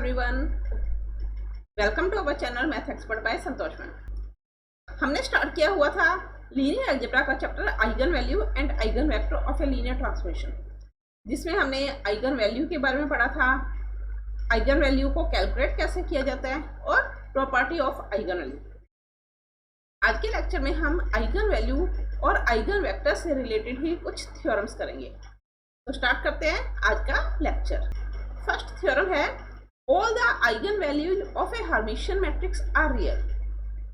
Everyone, welcome to our channel math expert by Santosh ma'am. हमने start किया हुआ था लीनियर अलजेब्रा का chapter eigen value and eigen vector of a linear transformation, जिसमें हमने eigen value के बारे में पढ़ा था, आइगन वैल्यू को कैलकुलेट कैसे किया जाता है और प्रॉपर्टी ऑफ आइगन वैल्यू। आज के लेक्चर में हम आइगन वैल्यू और आइगन वेक्टर से रिलेटेड ही कुछ थ्योरम्स करेंगे। तो स्टार्ट करते हैं आज का लेक्चर। फर्स्ट थ्योरम है all the eigen values of a Hermitian matrix are real.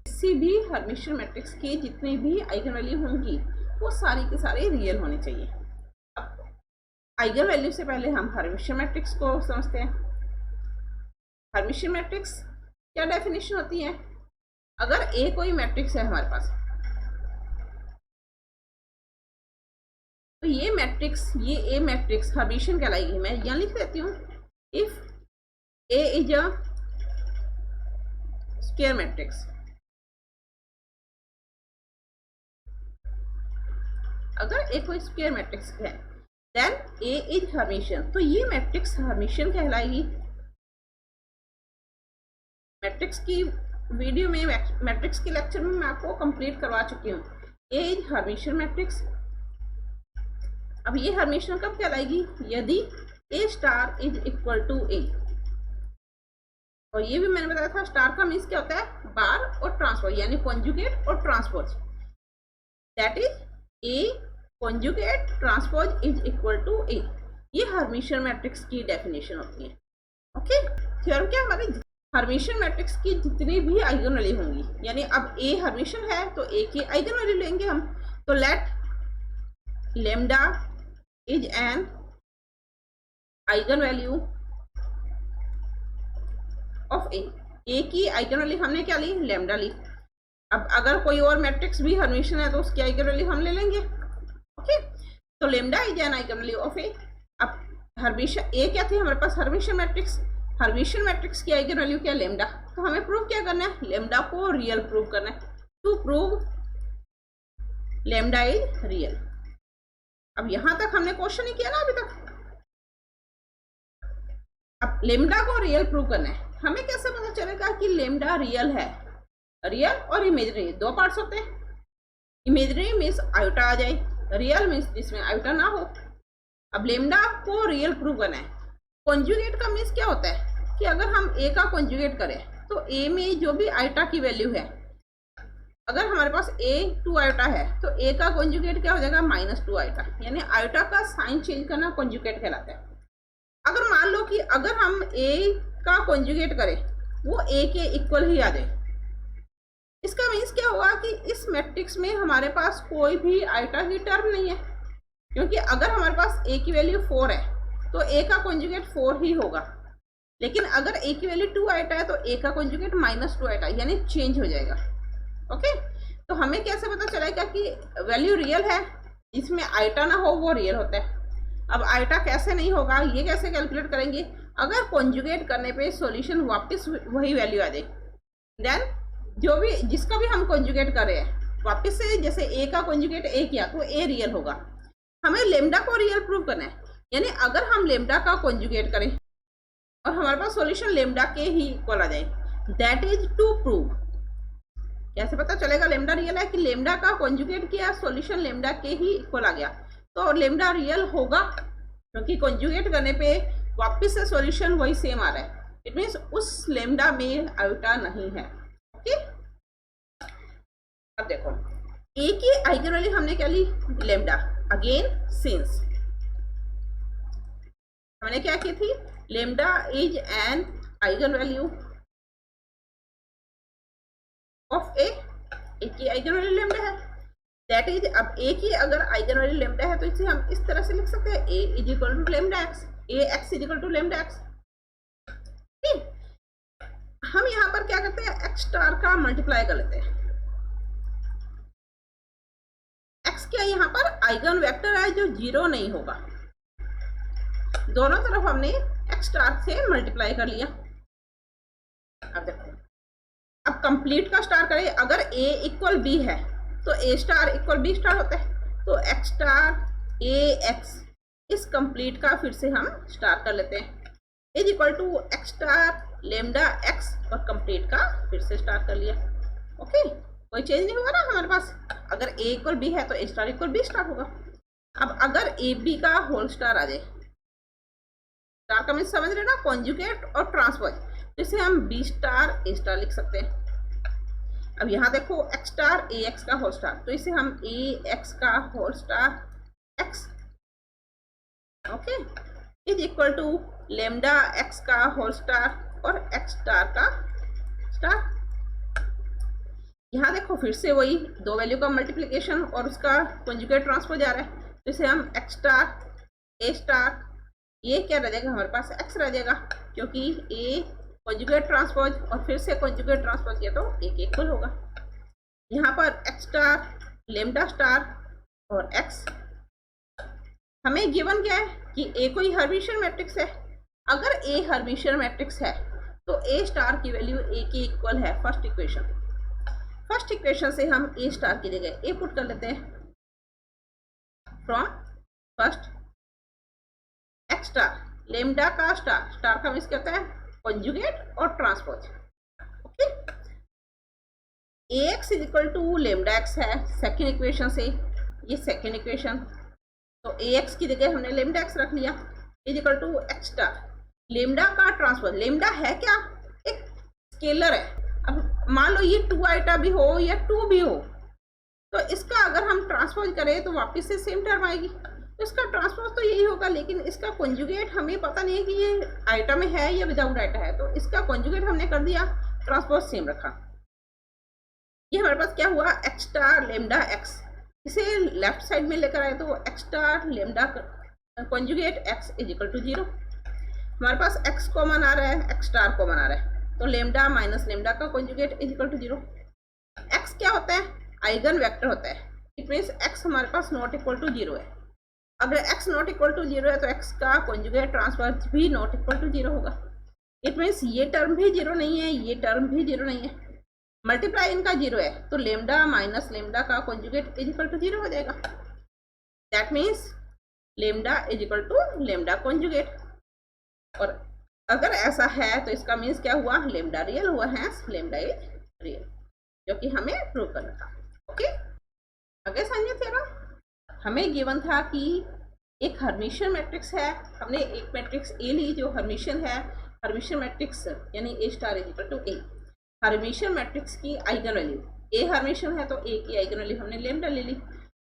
किसी भी हर्मिशियन मैट्रिक्स के जितने भी आइगन वैल्यू होंगी वो सारी के सारे रियल होने चाहिए। अब आइगन वैल्यू से पहले हम हर्मिशियन मैट्रिक्स को समझते हैं। हर्मिशियन मैट्रिक्स क्या डेफिनेशन होती है? अगर ए कोई मैट्रिक्स है हमारे पास, तो ये ए मैट्रिक्स हर्मिशियन कहलाएगी। मैं यहाँ लिख देती हूँ, if A is a square matrix, अगर A कोई स्क्वायर मैट्रिक्स है देन A इज हर्मिशियन, तो ये मैट्रिक्स हर्मिशियन कहलाएगी। मैट्रिक्स की वीडियो में, मैट्रिक्स के लेक्चर में मैं आपको कंप्लीट करवा चुकी हूँ। A is Hermitian matrix. अब ये हर्मिशियन कब कहलाएगी? यदि A star is equal to A। और ये भी मैंने बताया था, स्टार का मीन्स क्या होता है? बार और ट्रांसपोज, यानी कॉन्जुगेट और transpose. That is A conjugate transpose is equal to A. ये हर्मिशियन मैट्रिक्स की डेफिनेशन होती है। ओके, थ्योरम क्या? हमारे हर्मिशियन मैट्रिक्स की जितनी भी आइगन वैल्यू होंगी, यानी अब ए हर्मिशियन है तो ए की आइगन वैल्यू लेंगे हम। तो let lambda is an eigen value of A की आइगन वैल्यू हमने क्या ली? लेमडा ली। अब अगर कोई और मैट्रिक्स भी हर्मिशियन है तो उसकी आइगन वैल्यू हम ले लेंगे। ओके, तो lambda is an eigen value of A. अब हर्मिशियन ए क्या थी हमारे पास? Hermitian matrix. हर्मिशियन मैट्रिक्स की आइगन वैल्यू क्या? लेमडा। तो हमें प्रूव क्या करना है? लेमडा को रियल प्रूव करना है। To prove lambda is real. अब यहां तक हमने क्वेश्चन ही किया ना अभी तक। अब लेमडा को रियल प्रूव करना है। हमें कैसे पता चलेगा कि लेमडा रियल है? रियल और इमेजिनरी दो पार्ट्स होते हैं। इमेजिनरी मीन्स आयोटा आ जाए, रियल मीन्स जिसमें आयोटा ना हो। अब लेमडा को रियल प्रूव करना है। कॉन्जुगेट का मीन्स क्या होता है कि अगर हम ए का कॉन्जुगेट करें तो ए में जो भी आयोटा की वैल्यू है, अगर हमारे पास ए 2 आयोटा है तो ए का कॉन्जुगेट क्या हो जाएगा? -2 आयोटा, यानी आयोटा का साइन चेंज करना कॉन्जुगेट कहलाता है। अगर मान लो कि अगर हम ए का कॉन्जुगेट करें वो ए के इक्वल ही आ जाए, इसका मीन्स क्या हुआ कि इस मैट्रिक्स में हमारे पास कोई भी आइटा की टर्म नहीं है, क्योंकि अगर हमारे पास ए की वैल्यू 4 है तो ए का कॉन्जुगेट 4 ही होगा। लेकिन अगर ए की वैल्यू 2 आइटा है तो ए का कॉन्जुगेट -2 आइटा, यानी चेंज हो जाएगा। ओके, तो हमें कैसे पता चलेगा कि वैल्यू रियल है? जिसमें आइटा ना हो वो रियल होता है। अब आइटा कैसे नहीं होगा, ये कैसे कैलकुलेट करेंगे? अगर कॉन्जुगेट करने पे सॉल्यूशन वापस वही वैल्यू आ जाए, देन जो भी जिसका भी हम कॉन्जुगेट कर रहे हैं वापस से, जैसे ए का कॉन्जुगेट ए किया तो ए रियल होगा। हमें लेमडा को रियल प्रूव करना है, यानी अगर हम लेमडा का कॉन्जुगेट करें और हमारे पास सॉल्यूशन लेमडा के ही इक्वल आ जाए, दैट इज टू प्रूव। कैसे पता चलेगा लेमडा रियल है? कि लेमडा का कॉन्जुगेट किया, सॉल्यूशन लेमडा के ही इक्वल आ गया, तो लेमडा रियल होगा, क्योंकि कॉन्जुगेट करने पे वापस से सॉल्यूशन वही सेम आ रहा है। इट मीन्स उस लेमडा में आयोटा नहीं है। ओके, अब देखो ए की आइगन वैल्यू हमने क्या ली? लेमडा। अगेन सिंस हमने क्या की थी? Lambda is an eigen value of A की आइगन वैल्यू लेमडा है। दैट इज, अब ए की अगर आइगन वैल्यू लेमडा है तो इसे हम इस तरह से लिख सकते हैं, A is equal to lambda x, A x is equal to lambda x. ठीक, हम यहाँ पर क्या करते हैं? एक्स स्टार का मल्टीप्लाई कर लेते हैं। एक्स क्या यहाँ पर आइगन वेक्टर है जो 0 नहीं होगा। दोनों तरफ हमने एक्स स्टार से मल्टीप्लाई कर लिया। अब देखो, अब कंप्लीट का स्टार करें। अगर ए इक्वल बी है तो A star equal B star होता है, तो एक्स स्टार ए एक्स, इस कंप्लीट का फिर से हम स्टार कर लेते हैं। Is equal to X star lambda X और कंप्लीट का फिर से स्टार्ट कर लिया। ओके, कोई चेंज नहीं होगा ना हमारे पास। अगर ए इक्वल बी है तो A star equal B star होगा। अब अगर ए बी का होल स्टार आ जाए, स्टार का मीन्स समझ रहे ना, कॉन्जुगेट और ट्रांसपोज, तो इसे हम बी स्टार ए स्टार लिख सकते हैं। अब यहाँ देखो एक्स स्टार ए एक्स का होल स्टार, तो इसे हम ए एक्स का whole star X, okay, is equal to lambda X का होल स्टार और एक्स स्टार का स्टार। यहाँ देखो फिर से वही दो वैल्यू का मल्टीप्लिकेशन और उसका कॉन्जुगेट ट्रांसपोज आ रहा है, तो इसे हम एक्स स्टार ए स्टार, ये क्या रह जाएगा हमारे पास एक्स रह जाएगा, क्योंकि ए कॉन्जुगेट ट्रांसपोज और फिर से कॉन्जुगेट ट्रांसपोज किया तो एक इक्वल होगा। यहाँ पर एक्स स्टार लेमडा स्टार और एक्स, हमें गिवन क्या है कि ए कोई हर्मिशियन मैट्रिक्स है। अगर ए हर्मिशियन मैट्रिक्स है तो ए स्टार की वैल्यू ए के इक्वल है। फर्स्ट इक्वेशन से हम ए स्टार की जगह ए पुट कर लेते हैं। From first X star lambda का स्टार, स्टार का मीन्स क्या होता है कॉन्जुगेट और transpose. Okay, A x is equal to lambda x है सेकेंड इक्वेशन से, ये सेकेंड इक्वेशन, तो ए एक्स की जगह हमने लेमडा एक्स रख लिया, is equal to X star lambda का ट्रांसपोज। लेमडा है क्या, एक स्केलर है। अब मान लो ये 2 आइटा भी हो या 2 भी हो, तो इसका अगर हम ट्रांसपोज करें तो वापस से सेम टर्म आएगी, तो इसका ट्रांसपोज तो यही होगा, लेकिन इसका कॉन्जुगेट हमें पता नहीं है कि ये आइटा में है या विदाउट आइटा है, तो इसका कॉन्जुगेट हमने कर दिया, ट्रांसपोज सेम रखा। ये हमारे पास क्या हुआ एक्स स्टार लेमडा एक्स, इसे लेफ्ट साइड में लेकर आए तो X star lambda conjugate x is equal to 0। हमारे पास एक्स कॉमन आ रहा है, एक्स स्टार कॉमन आ रहा है, तो लेमडा माइनस लेमडा का conjugate is equal to 0। X क्या होता है, आइगन वेक्टर होता है, इट मीन्स एक्स हमारे पास नॉट इक्वल टू 0 है। अगर एक्स नॉट इक्वल टू 0 है तो एक्स का कॉन्जुगेट ट्रांसपोज भी नॉट इक्वल टू 0 होगा। इट मीन्स ये टर्म भी 0 नहीं है, ये टर्म भी 0 नहीं है, मल्टीप्लाई इनका 0 है, तो लेमडा माइनस लेमडा का कॉन्जुगेट इज इक्वल टू 0 हो जाएगा। That means lambda is equal to lambda conjugate. और अगर ऐसा है तो इसका मीन्स क्या हुआ, लेमडा रियल हुआ है, लेमडा इज रियल, जो कि हमें प्रूव करना था। ओके, आगे समझे थे ना, हमें गिवन था कि एक हर्मिशियन मैट्रिक्स है, हमने एक मैट्रिक्स ए ली जो हर्मिशियन है, हर्मिशियन मैट्रिक्स यानी A star is equal to A. Hermitian matrix की आइगन वैल्यू, ए हर्मिशियन है तो ए की आइगन वैल्यू हमने लेमडा ले ली।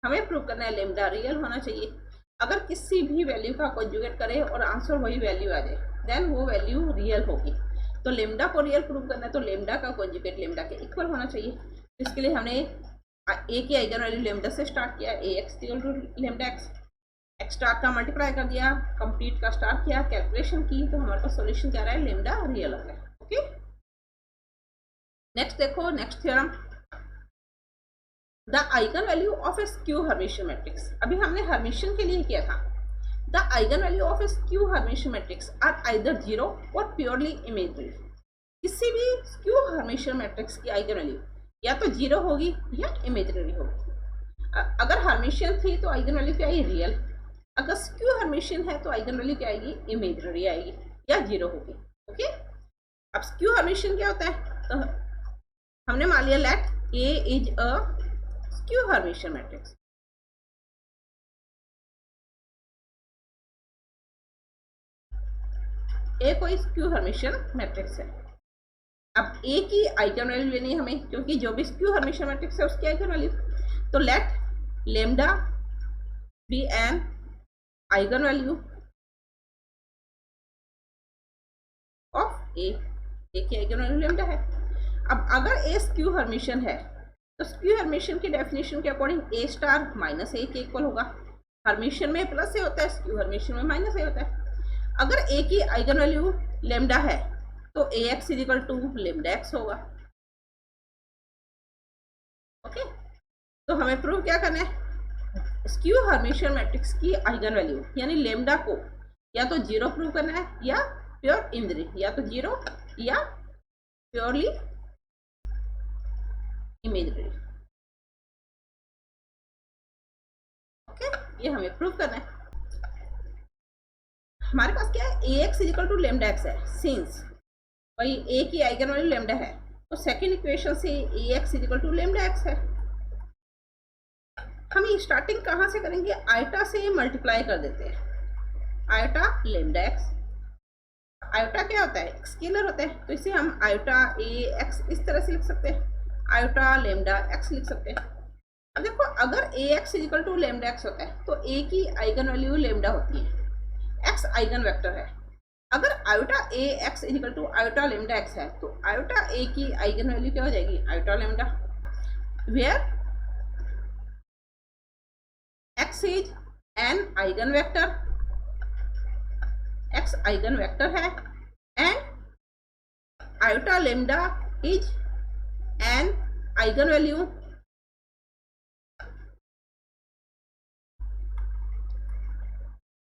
हमें प्रूव करना है लेमडा रियल होना चाहिए। अगर किसी भी वैल्यू का कॉन्जुगेट करे और आंसर वही वैल्यू आ जाए, देन वो वैल्यू रियल होगी। तो लेमडा को रियल प्रूव करना है तो लेमडा का कॉन्जुगेट लेमडा के इक्वल होना चाहिए। इसके लिए हमने ए की आइगन वैल्यू लेमडा से स्टार्ट किया, A x equal to lambda x, x star का मल्टीप्लाई कर दिया, कंप्लीट का स्टार्ट किया, कैलकुलेशन की, तो हमारे पास सॉल्यूशन क्या रहा है, लेमडा रियल हो गया। ओके, नेक्स्ट देखो, next theorem, the eigen value of a skew Hermitian matrix. अभी हमने हर्मिशियन के लिए किया था। The eigen value of a skew Hermitian matrix are either 0 और प्योरली इमेजिनरी। किसी भी स्क्यू हर्मिशियन मैट्रिक्स की आइगन वैल्यू या तो 0 होगी या इमेजिनरी होगी। अगर हर्मिशियन थी तो आइगन वैल्यू क्या आएगी, रियल। अगर स्क्यू हर्मिशियन है तो आइगन वैल्यू क्या आएगी, इमेजिनरी आएगी या 0 होगी। ओके, अब स्क्यू हर्मिशियन क्या होता है, तो हमने मान लिया let A is a skew Hermitian matrix. A कोई स्क्यू हर्मिशियन मैट्रिक्स है। अब ए की आइगन वैल्यू लेनी है हमें, क्योंकि जो भी स्क्यू हर्मिशियन मैट्रिक्स है उसकी आइगन वैल्यू, तो let lambda be an eigen value of A की आइगन वैल्यू लेमडा है। अब अगर ए स्क्यू हर्मिशियन है तो स्क्यू हर्मिशियन की डेफिनेशन के अकॉर्डिंग ए स्टार माइनस ए के इक्वल होगा। हर्मिशियन में प्लस ए होता है, स्क्यू हर्मिशियन में माइनस ए होता है। अगर ए की आइगन वैल्यू लेमडा है तो A x is equal to lambda x होगा। ओके, तो हमें प्रूव क्या करना है, स्क्यू हर्मिशियन मैट्रिक्स की आइगन वैल्यू यानी लेमडा को या तो 0 प्रूव करना है या प्योर इमेजिनरी, या तो 0 या प्योरली इमेजिनरी। ओके, ये हमें प्रूव करना है। हमारे पास क्या है, A x is equal to lambda x है, सिंस भाई ए की आइगन वैल्यू लेमडा है, तो सेकेंड इक्वेशन से A x is equal to lambda x है। हम स्टार्टिंग कहाँ से करेंगे, आइटा से मल्टीप्लाई कर देते हैं, आइटा लेमडा एक्स। आयोटा क्या होता है, स्केलर होता है, तो इसे हम आयोटा ए एक्स इस तरह से लिख सकते हैं, आयोटा लेमडा एक्स लिख सकते हैं। अब देखो, अगर A x is equal to lambda x होता है तो ए की आइगन वैल्यू लेमडा होती है, एक्स आइगन वेक्टर है। अगर iota A x is equal to iota lambda x है तो आयोटा ए की आइगन वैल्यू क्या हो जाएगी, iota lambda, where x is an eigen vector, x eigen vector है, and iota lambda is an eigen value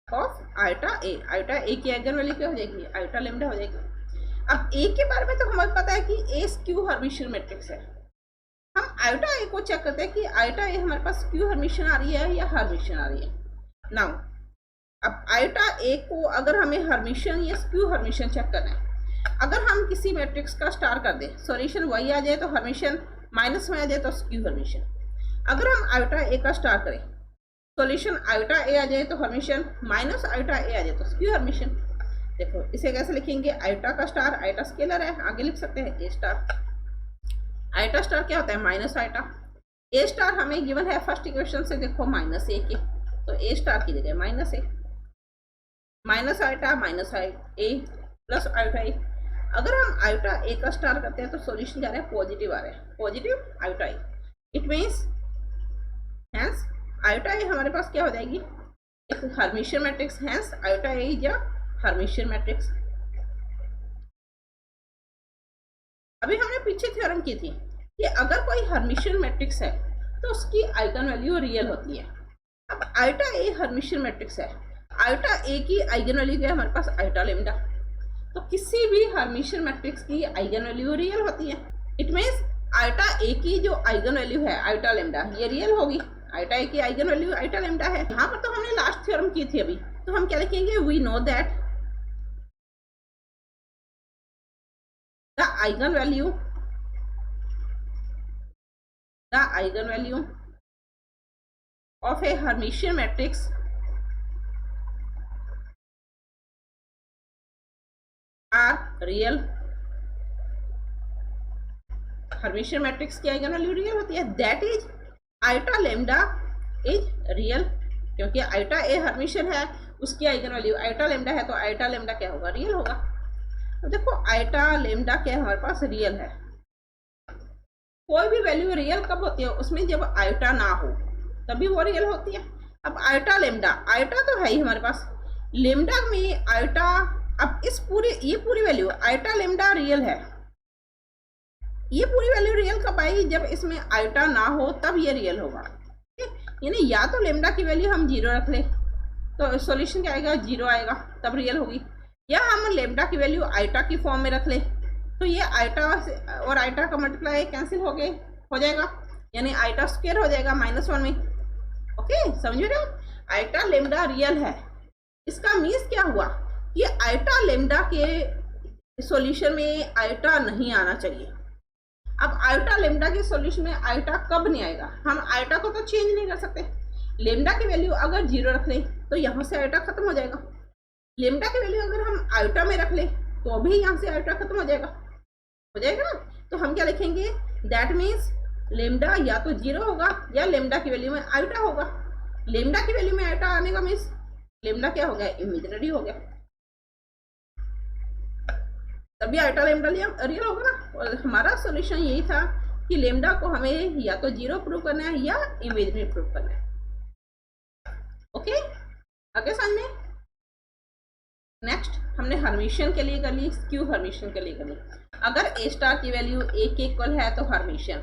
of iota A. Iota A की eigen value क्या हो जाएगी, आयोटा लेमडा हो जाएगी। अब ए के बारे में तो हमें पता है कि ए स्क्यू हर्मिशियन मैट्रिक्स है। हम आयोटा ए को चेक करते हैं कि आयोटा ए हमारे पास स्क्यू हर्मिशियन आ रही है या हर्मिशियन आ रही है। नाउ अब आयोटा ए को अगर हमें हर्मिशियन या स्क्यू हर्मिशियन चेक करना है, अगर हम किसी मैट्रिक्स का स्टार कर दें, सॉल्यूशन वही आ जाए तो हर्मिशियन, माइनस में आ जाए तो स्क्यू हर्मिशियन। अगर हम आयोटा ए का स्टार करें, सॉल्यूशन आयोटा ए आ जाए तो हर्मिशियन, माइनस आयोटा ए आ जाए तो स्क्यू हर्मिशियन। देखो इसे कैसे लिखेंगे, आयोटा का स्टार, आयोटा स्केलर है, आगे लिख सकते हैं ए स्टार। आयोटा स्टार क्या होता है, माइनस आयोटा। ए स्टार हमें गिवन है फर्स्ट इक्वेशन से, देखो माइनस ए के, तो ए स्टार की जगह माइनस ए, माइनस आयोटा माइनस ए प्लस आयोटा ए। अगर हम आयोटा ए का स्टार करते हैं तो सॉल्यूशन जा रहा है पॉजिटिव आ रहा है, positive iota A. It means hence iota A हमारे पास क्या हो जाएगी, एक Hermitian matrix, hence iota A is a Hermitian matrix. अभी हमने पीछे थ्योरम की थी कि अगर कोई हर्मिशियन मैट्रिक्स है तो उसकी आइगन वैल्यू रियल होती है। अब आयोटा ए हर्मिशियन मैट्रिक्स है, आयोटा ए की आइगन वैल्यू क्या है हमारे पास, आयोटा लेमडा, तो किसी भी हर्मिशियन मैट्रिक्स की आइगन वैल्यू रियल होती है। इट मीन्स आयोटा ए की जो आइगन वैल्यू है आयोटा लेमडा, ये रियल होगी, आयोटा ए की आइगन वैल्यू आयोटा लेमडा है। यहाँ पर तो हमने लास्ट थ्योरम की थी अभी, तो हम क्या लिखेंगे, we know that the eigen value of a Hermitian matrix are real। Hermitian matrix की आइगन वैल्यू रियल होती है, that is iota lambda is real, क्योंकि आयोटा ए हर्मिशियन है, उसकी आइगन वैल्यू आयोटा लेमडा है, तो आयोटा लेमडा क्या होगा, रियल होगा। तो देखो आयोटा लेमडा क्या है हमारे पास, रियल है। कोई भी वैल्यू रियल कब होती है, उसमें जब आयोटा ना हो तभी वो रियल होती है। अब आयोटा लेमडा, आयोटा तो है ही हमारे पास, लेमडा में आयोटा, अब इस पूरी ये पूरी वैल्यू आयोटा लेमडा रियल है, ये पूरी वैल्यू रियल कब आई, जब इसमें आयोटा ना हो तब ये रियल होगा। यानी या तो लेमडा की वैल्यू हम 0 रख ले तो सॉल्यूशन क्या आएगा, 0 आएगा, तब रियल होगी, या हम लेमडा की वैल्यू आयोटा की फॉर्म में रख ले तो ये आयोटा और आयोटा का मल्टीप्लाई कैंसिल हो जाएगा, यानी आयोटा स्क्वायर हो जाएगा -1 में। ओके, समझ रहे हो, आयोटा लेमडा रियल है। इसका मीन्स क्या हुआ कि आयोटा लेमडा के सॉल्यूशन में आयोटा नहीं आना चाहिए। अब आयोटा लेमडा के सॉल्यूशन में आयोटा कब नहीं आएगा, हम आयोटा को तो चेंज नहीं कर सकते। लेमडा की वैल्यू अगर 0 रख लें तो यहाँ से आयोटा खत्म हो जाएगा, लेमडा की वैल्यू अगर हम आयोटा में रख लें तो भी यहाँ से आयोटा खत्म हो जाएगा ना। तो हम क्या लिखेंगे, दैट मीन्स लेमडा या तो 0 होगा या लेमडा की वैल्यू में आयोटा होगा। लेमडा की वैल्यू में आयोटा आने का मीन्स लेमडा क्या हो गया, इमेजिनरी हो गया, तभी आयोटा लेमडा रियल होगा ना। और हमारा सॉल्यूशन यही था कि लेमडा को हमें या तो 0 प्रूव करना है या इमेजिनरी प्रूव करना है। ओके, आगे समझ में। नेक्स्ट हमने हर्मिशियन के लिए कर ली, स्क्यू हर्मिशियन के लिए कर ली। अगर ए स्टार की वैल्यू ए के इक्वल है तो हर्मिशियन,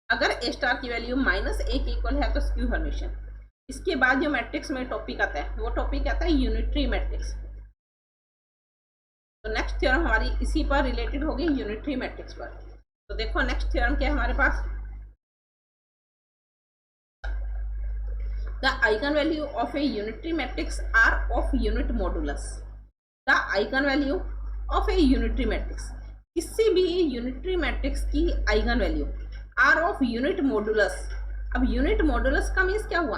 अगर ए स्टार की वैल्यू -a के इक्वल है तो स्क्यू हर्मिशियन। इसके बाद जो मैट्रिक्स में टॉपिक आता है वो टॉपिक आता है यूनिटरी मैट्रिक्स। तो नेक्स्ट थ्योरम हमारी इसी पर रिलेटेड होगी, यूनिटरी मैट्रिक्स पर। तो देखो नेक्स्ट थ्योरम क्या है हमारे पास, the eigen value of a unitary matrix are of unit modulus. The eigen value of a unitary matrix, किसी भी यूनिटरी मैट्रिक्स की eigen value are of unit modulus. अब यूनिट मॉडुलस का मीन्स क्या हुआ,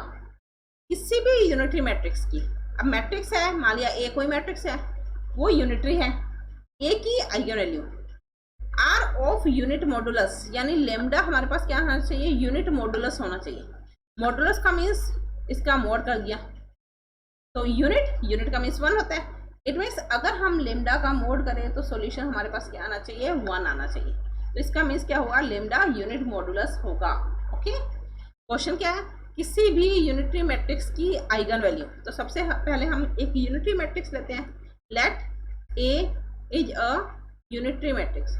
किसी भी यूनिटरी मैट्रिक्स की, अब मैट्रिक्स है, मान लिया ए कोई मैट्रिक्स है, वो यूनिटरी है, ए की eigen value are of unit modulus, यानी लेमडा हमारे पास क्या होना चाहिए, यूनिट मॉडुलस होना चाहिए। मॉडुलस का मीन्स इसका मोड कर दिया, तो यूनिट का मीन्स 1 होता है। इट मीन्स अगर हम लेमडा का मोड करें तो सॉल्यूशन हमारे पास क्या आना चाहिए, 1 आना चाहिए। तो इसका मीन्स क्या होगा, लेमडा यूनिट मॉडुलस होगा। ओके, क्वेश्चन क्या है, किसी भी यूनिटरी मैट्रिक्स की आइगन वैल्यू। तो सबसे पहले हम एक यूनिटरी मैट्रिक्स लेते हैं, let A is a unitary matrix.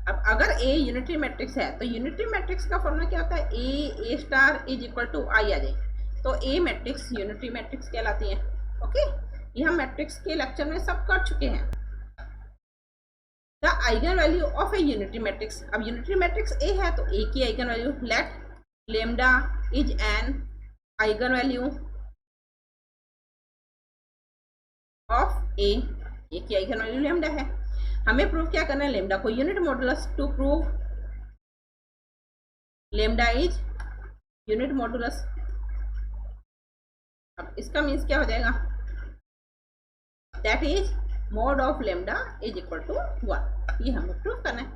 अब अगर ए यूनिटरी मैट्रिक्स है तो यूनिटरी मैट्रिक्स का फॉर्मूला क्या होता है, ए स्टार इज इक्वल टू आई आ जाए, तो ए मैट्रिक्स यूनिटरी मैट्रिक्स कहलाती है। ओके, ये हम मैट्रिक्स के लेक्चर में सब कर चुके हैं। The eigen value of a unitary matrix, अब यूनिटरी मैट्रिक्स ए है तो ए की eigen value, let lambda is an eigen value of A की आइगन वैल्यू लेमडा है। हमें प्रूव क्या करना है, लेमडा को unit modulus. To prove lambda is unit modulus, अब इसका मीन्स क्या हो जाएगा, that is mod of lambda is equal to 1। ये हमें प्रूव करना है।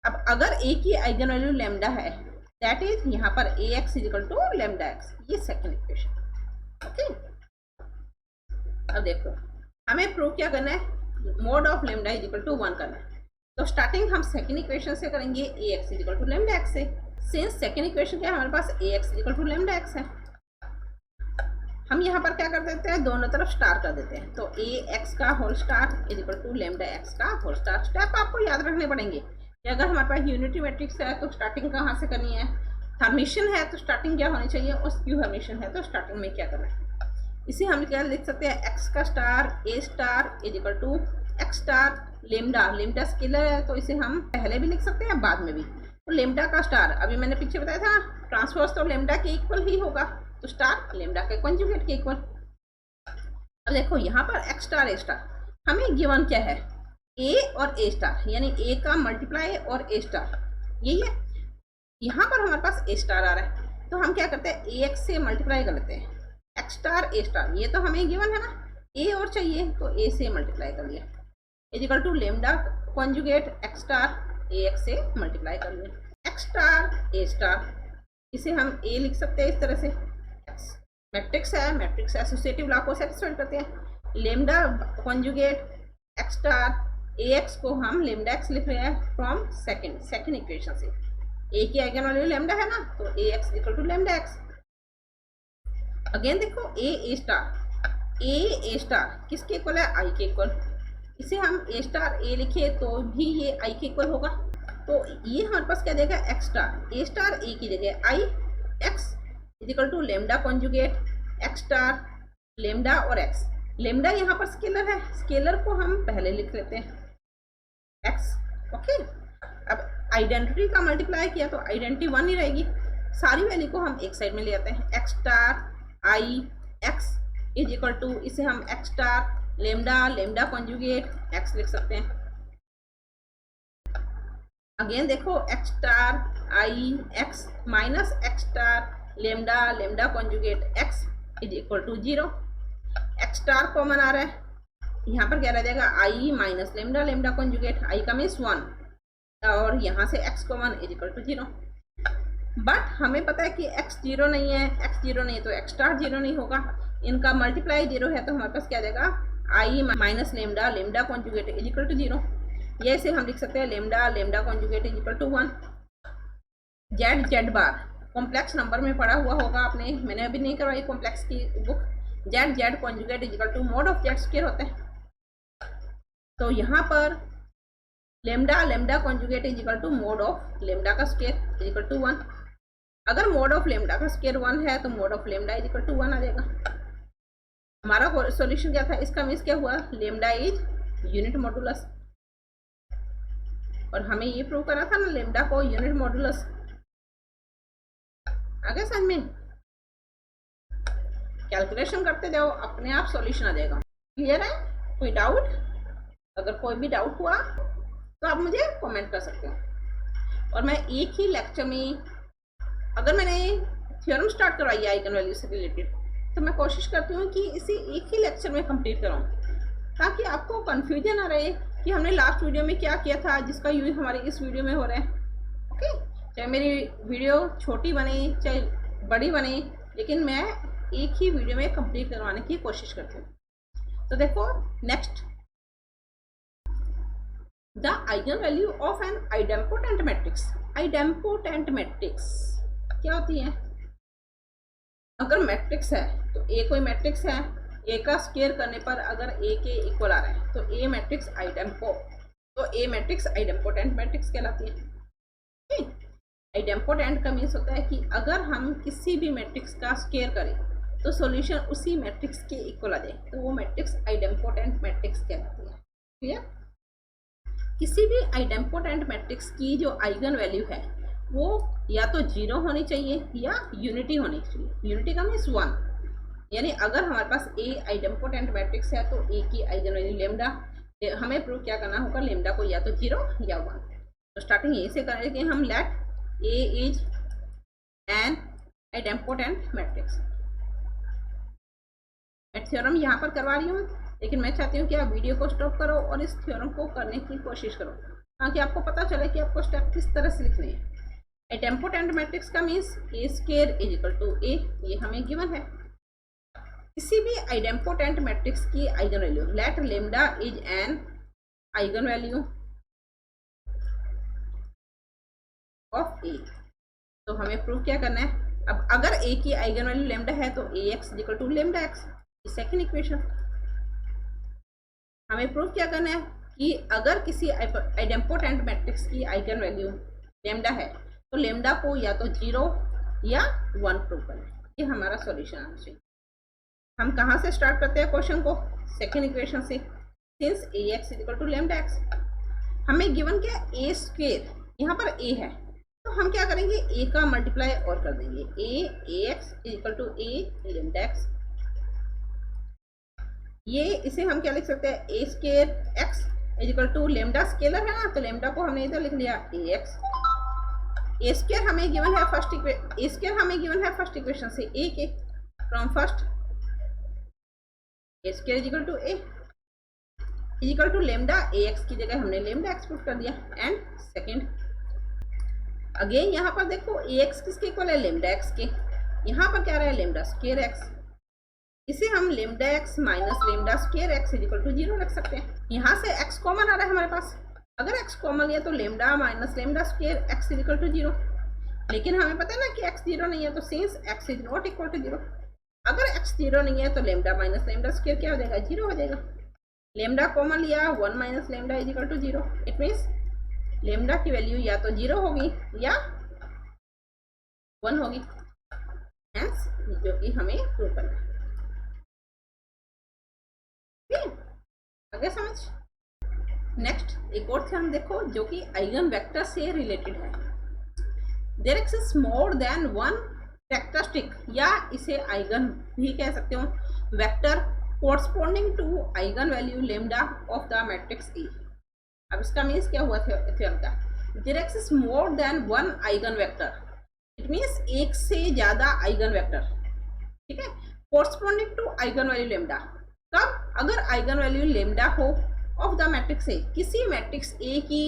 अब अगर ए की आइगन वैल्यू लेमडा है, दैट इज यहाँ पर A x is equal to lambda x, ये सेकेंड इक्वेशन। ओके, अब देखो हमें प्रूव क्या करना है, mod of lambda is equal to 1 करना है। तो स्टार्टिंग हम सेकेंड इक्वेशन से करेंगे, A x is equal to lambda x से। सिंस सेकेंड इक्वेशन क्या है हमारे पास, A x is equal to lambda x है, हम यहाँ पर क्या कर देते हैं, दोनों तरफ स्टार कर देते हैं। तो ए एक्स का whole star is equal to lambda X का होल स्टार। स्टेप आपको याद रखने पड़ेंगे कि अगर हमारे पास यूनिटरी मैट्रिक्स है तो स्टार्टिंग कहाँ से करनी है, हर्मिशियन है तो स्टार्टिंग क्या होनी चाहिए, और स्क्यू हर्मिशियन है तो स्टार्टिंग में क्या करना है। इसे हम क्या लिख सकते हैं, एक्स का star A star is equal to X star lambda. Lambda scalar है तो इसे हम पहले भी लिख सकते हैं बाद में भी। तो लेमडा का स्टार, अभी मैंने पीछे बताया था ट्रांसपोज तो लेमडा के इक्वल ही होगा, तो स्टार लेमडा के कॉन्जुगेट के इक्वल। अब देखो यहाँ पर एक्स स्टार ए स्टार हमें गिवन क्या है, ए और ए स्टार, यानी ए का मल्टीप्लाई और ए स्टार, यही है। यहाँ पर हमारे पास ए स्टार आ रहा है तो हम क्या करते हैं, ए एक्स से मल्टीप्लाई कर लेते हैं, एक्स स्टार ए स्टार, ये तो हमें गिवन है ना, ए और चाहिए तो ए से मल्टीप्लाई कर लिया, is equal to lambda conjugate x star A X से मल्टीप्लाई कर लिया, एक्स स्टार ए स्टार, इसे हम ए लिख सकते हैं इस तरह से। मैट्रिक्स है, मैट्रिक्स एसोसिएटिव लॉ को सेटिस्फाई करते हैं। Lambda conjugate x star A x को हम लेमडा एक्स लिख रहे हैं फ्रॉम सेकंड इक्वेशन से। ए की आइगन वैल्यू लेमडा है ना, तो A x equal to lambda x. Again देखो ए स्टार किसके इक्वल है, आई के इक्वल। इसे हम ए स्टार ए लिखे तो भी ये आई के इक्वल होगा, तो ये हमारे पास क्या देगा, एक्स स्टार ए की जगह I x is equal to lambda conjugate x star lambda और एक्स। लेमडा यहाँ पर स्केलर है, स्केलर को हम पहले लिख लेते हैं एक्स। ओके, अब आइडेंटिटी का मल्टीप्लाई किया तो आइडेंटिटी 1 ही रहेगी, सारी वैल्यू को हम एक साइड में ले आते हैं। X star I x is equal to, इसे हम x star lambda conjugate x लिख सकते हैं। अगेन देखो x star I x minus x star lambda conjugate x is equal to 0। X star common आ रहा है, यहाँ पर क्या रह जाएगा, I minus lambda conjugate, I का मीन्स 1, और यहाँ से x common is equal to 0। But हमें पता है कि x 0 नहीं है, x 0 नहीं है तो एक्स स्टार 0 नहीं होगा, इनका मल्टीप्लाई 0 है तो हमारे पास क्या आ जाएगा, I minus lambda conjugate is equal to 0। ये से हम लिख सकते हैं lambda conjugate is equal to 1। Z bar complex number में पढ़ा हुआ होगा आपने, मैंने अभी नहीं करवाई कॉम्प्लेक्स की book. Z conjugate is equal to mod of Z square होते हैं, तो यहाँ पर lambda conjugate is equal to mod of lambda का स्क्वायर इज इक्वल टू 1। अगर मोड ऑफ लेमडा का स्क्वायर 1 है तो mod of lambda is equal to 1 आ जाएगा। हमारा सॉल्यूशन क्या था, इसका मीन्स क्या हुआ, लेमडा इज यूनिट मॉडुलस। और हमें ये प्रूव करा था ना लेमडा को यूनिट मॉडुलस। आगे समझ में? कैलकुलेशन करते जाओ, अपने आप सॉल्यूशन आ जाएगा। क्लियर है? कोई डाउट? अगर कोई भी डाउट हुआ तो आप मुझे कमेंट कर सकते हो। और मैं एक ही लेक्चर में, अगर मैंने थ्योरम स्टार्ट करवाई है आइगन वैल्यू से रिलेटेड, तो मैं कोशिश करती हूँ कि इसे एक ही लेक्चर में कंप्लीट कराऊँ, ताकि आपको कंफ्यूजन ना रहे कि हमने लास्ट वीडियो में क्या किया था जिसका यूज हमारे इस वीडियो में हो रहा है। ओके, चाहे मेरी वीडियो छोटी बने चाहे बड़ी बने, लेकिन मैं एक ही वीडियो में कंप्लीट करवाने की कोशिश करती हूँ। तो देखो next, the eigen value of an idempotent matrix. Idempotent matrix क्या होती है? अगर मैट्रिक्स है तो ए कोई मैट्रिक्स है, ए का स्क्वायर करने पर अगर ए के इक्वल आ रहा है तो ए मैट्रिक्स आइडेम्पो, तो ए मैट्रिक्स आइडेम्पोटेंट मैट्रिक्स कहलाती है। आइडेम्पोटेंट का मीन्स होता है कि अगर हम किसी भी मैट्रिक्स का स्क्वायर करें तो सॉल्यूशन उसी मैट्रिक्स के इक्वल आ जाए, तो वो मैट्रिक्स आइडेम्पोटेंट मैट्रिक्स कहलाती है। क्लियर? किसी भी आइडेम्पोटेंट मैट्रिक्स की जो आइगन वैल्यू है वो या तो 0 होनी चाहिए या यूनिटी होनी चाहिए। यूनिटी का मीन्स 1, यानी अगर हमारे पास ए आइडेम्पोटेंट मैट्रिक्स है तो ए की आइगन वैल्यू लेमडा, हमें प्रूव क्या करना होगा? लेमडा को या तो 0 या 1। तो स्टार्टिंग ए से करेंगे हम, let A is an idempotent matrix. मैं थ्योरम यहाँ पर करवा रही हूँ, लेकिन मैं चाहती हूँ कि आप वीडियो को स्टॉप करो और इस थ्योरम को करने की कोशिश करो, ताकि आपको पता चले कि आपको स्टेप किस तरह से लिखने हैं। आइडेम्पोटेंट मैट्रिक्स का means A square is equal to A, ये हमें गिवन है। किसी भी आइडेम्पोटेंट मैट्रिक्स की eigen value, let lambda is an eigen value of A, तो हमें प्रूव क्या करना है? अब अगर ए की आइगन वैल्यू लेमडा है तो A x equal to lambda x, second equation. हमें प्रूव क्या करना है कि अगर किसी आइडेम्पोटेंट मैट्रिक्स की आइगन वैल्यू लेमडा है तो लेमडा को या तो 0 या 1 प्रूव करना है। ये हमारा सॉल्यूशन आना चाहिए। हम कहाँ से स्टार्ट करते हैं क्वेश्चन को? सेकेंड इक्वेशन से। Since A x equal to lambda X, हमें गिवन क्या है? ए स्क्वायर, यहाँ पर ए है तो हम क्या करेंगे? ए का मल्टीप्लाई और कर देंगे, A x equal to A lambda x. ये इसे हम क्या लिख सकते हैं? A square x equal to lambda scalar है ना, तो लेमडा को हमने इधर लिख लिया ए एक्स। ए स्क्वायर हमें गिवन है फर्स्ट इक्वेशन से ए के, from first A square equal to A equal to lambda A x की जगह हमने लेमडा एक्स पुट कर दिया। एंड सेकेंड अगेन यहाँ पर देखो ए एक्स किसके इक्वल है? लेमडा एक्स के। यहाँ पर क्या रहा है? Lambda square X. इसे हम lambda X minus lambda square x equal to 0 रख सकते हैं। यहाँ से एक्स कॉमन आ रहा है हमारे पास, अगर एक्स कॉमन लिया तो lambda minus lambda square x equal to 0, लेकिन हमें पता है ना कि एक्स 0 नहीं है, तो since X is not equal to 0, अगर एक्स 0 नहीं है तो लेमडा माइनस लेमडा स्क्वायर क्या हो जाएगा? 0 हो जाएगा। लेमडा कॉमन लिया, 1 minus lambda is equal to 0, it means lambda की वैल्यू या तो 0 होगी या 1 होगी, हेंस जो कि हमें प्रूव करना है। आगे समझ। नेक्स्ट एक और थ्योरम देखो जो कि आइगन वेक्टर से रिलेटेड है। There exist more than one characteristic, या इसे आइगन भी कह सकते हो, vector corresponding to eigen value lambda of the matrix A. अब इसका मीन्स क्या हुआ थ्योरम का? There exist more than one eigen vector, it means एक से ज्यादा आइगन वेक्टर, ठीक है, corresponding to eigen value lambda. कब? अगर आइगन वैल्यू लेमडा हो ऑफ द मैट्रिक्स ए, किसी मैट्रिक्स ए की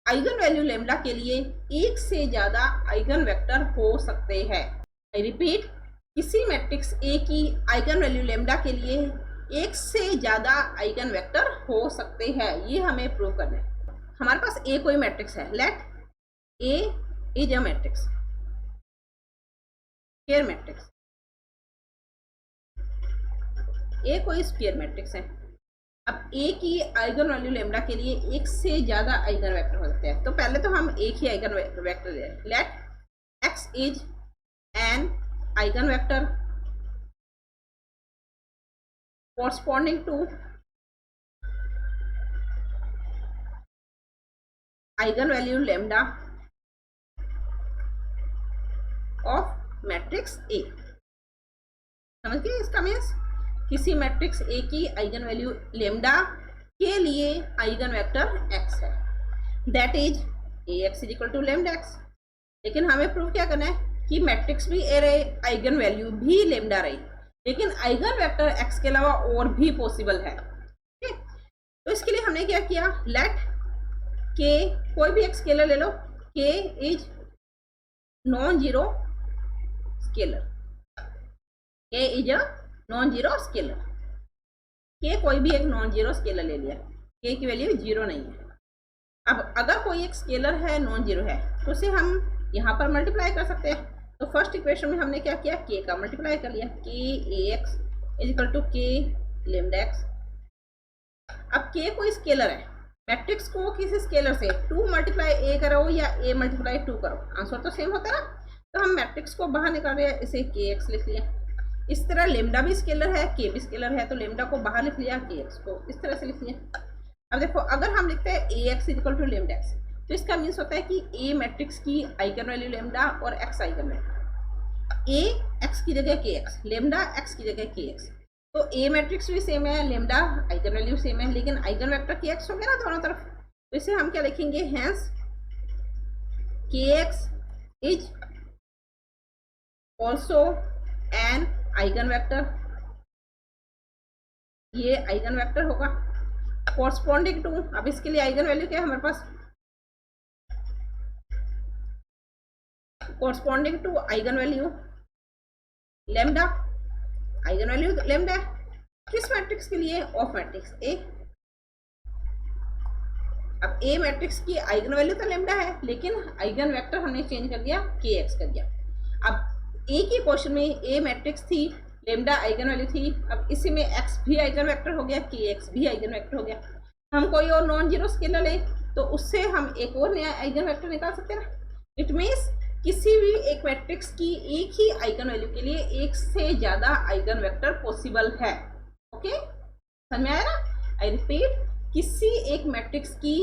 आइगन वैल्यू लेमडा के लिए एक से ज्यादा आइगन वेक्टर हो सकते हैं। आई रिपीट, किसी मैट्रिक्स ए की आइगन वैल्यू लेमडा के लिए एक से ज्यादा आइगन वेक्टर हो सकते हैं, ये हमें प्रूव करना है। हमारे पास ए कोई मैट्रिक्स है, let A is a matrix, square matrix. A कोई स्क्वायर मैट्रिक्स है। अब ए की आइगन वैल्यू लेमडा के लिए एक से ज्यादा आइगन वेक्टर हो सकते हैं, तो पहले तो हम एक ही आइगन वेक्टर ले, let X is an eigen vector corresponding to eigen value lambda of matrix A. समझ गए? इसका मीन्स किसी मैट्रिक्स ए की आइगन वैल्यू लेमडा के लिए आइगन वेक्टर एक्स है, that is A x is equal to lambda X. लेकिन हमें प्रूव क्या करना है कि मैट्रिक्स भी ए रहे, आइगन वैल्यू भी लेमडा रही, लेकिन आइगन वेक्टर एक्स के अलावा और भी पॉसिबल है। ठीक, तो इसके लिए हमने क्या किया, लेट के कोई भी एक स्केलर ले लो, के इज नॉन जीरो स्केलर, के is a non zero scalar, के कोई भी एक नॉन जीरो स्केलर ले लिया, के की वैल्यू जीरो नहीं है। अब अगर कोई एक स्केलर है नॉन जीरो है तो उसे हम यहाँ पर मल्टीप्लाई कर सकते हैं। तो फर्स्ट इक्वेशन में हमने क्या किया, के का मल्टीप्लाई कर लिया, के ए एक्स इज इक्वल टू के लेमडा एक्स। अब के कोई स्केलर है, मैट्रिक्स को किसी स्केलर से 2 मल्टीप्लाई ए करो या ए मल्टीप्लाई 2 करो, आंसर तो सेम होता है ना। तो हम मैट्रिक्स को बाहर निकाल रहे हैं, इसे के एक्स लिख लिया। इस तरह लेमडा भी स्केलर है, के भी स्केलर है, तो लेमडा को बाहर लिख लिया, के एक्स को इस तरह से लिख लिया। अब देखो, अगर हम लिखते हैं A x is equal to lambda x, तो इसका मीन्स होता है कि ए मैट्रिक्स की आइगन वैल्यू लेमडा और x eigen value, A x की जगह के एक्स, लेमडा एक्स की जगह के एक्स। तो ए मैट्रिक्स भी सेम है, लेमडा आइगन वैल्यू सेम है, लेकिन आइगन वेक्टर के एक्स हो गया ना दोनों तरफ। तो इसे हम क्या लिखेंगे, hence k x is also an eigen vector, ये आइगन वेक्टर होगा कॉरस्पॉन्डिंग टू। अब इसके लिए आइगन वैल्यू क्या है हमारे पास, corresponding to eigen value lambda, eigen value lambda किस मैट्रिक्स के लिए, ऑफ मैट्रिक्स ए। अब ए मैट्रिक्स की आइगन वैल्यू तो लेमडा है, लेकिन आइगन वेक्टर हमने चेंज कर दिया, के एक्स कर दिया। अब ए की क्वेश्चन में ए मैट्रिक्स थी, लेमडा आइगन वैल्यू थी, अब इसी में एक्स भी आइगन वेक्टर हो गया, के एक्स भी आइगन वेक्टर हो गया। हम कोई और नॉन जीरो स्केलर ले तो उससे हम एक और नया आइगन वेक्टर निकाल सकते हैं ना। इट मीन्स किसी भी एक मैट्रिक्स की एक ही आइगन वैल्यू के लिए एक से ज्यादा आइगन वेक्टर पॉसिबल है। ओके, समझ में आया ना? आई रिपीट, किसी एक मैट्रिक्स की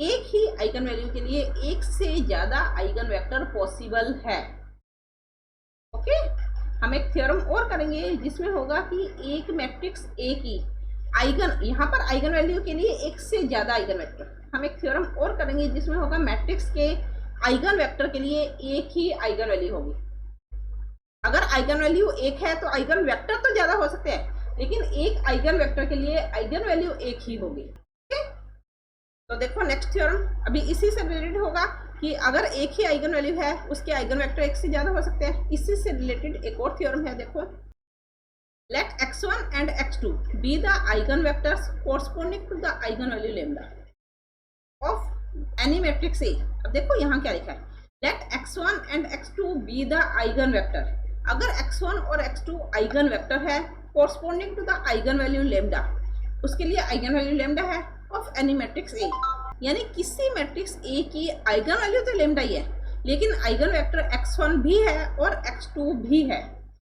एक ही आइगन वैल्यू के लिए एक से ज्यादा आइगन वेक्टर पॉसिबल है। ओके, हम एक थ्योरम और करेंगे जिसमें होगा कि एक मैट्रिक्स ए की आइगन, यहाँ पर आइगन वैल्यू के लिए एक से ज्यादा आइगन वेक्टर, हम एक थ्योरम और करेंगे जिसमें होगा मैट्रिक्स के आइगन वेक्टर के लिए एक ही आइगन वैल्यू होगी। अगर आइगन वैल्यू एक है तो आइगन वेक्टर तो ज्यादा हो सकते हैं, लेकिन एक आइगन वेक्टर के लिए आइगन वैल्यू एक ही होगी। ठीक, तो देखो नेक्स्ट थ्योरम अभी इसी से रिलेटेड होगा कि अगर एक ही आइगन वैल्यू है उसके आइगन वेक्टर एक से ज्यादा हो सकते हैं। इसी से रिलेटेड एक और थ्योरम है, देखो, let x1 and x2 be the eigenvectors corresponding to the eigenvalue lambda of any matrix A। अब देखो यहाँ क्या लिखा है, let x1 and x2 be the eigenvector। अगर x1 और x2 आइगन वेक्टर है corresponding to the eigenvalue lambda, उसके लिए आइगन वैल्यू लेमडा है ऑफ एनी मैट्रिक्स A, यानी किसी मैट्रिक्स A की आइगन वैल्यू तो लेमडा ही है, लेकिन आइगन वेक्टर x1 भी है और x2 भी है।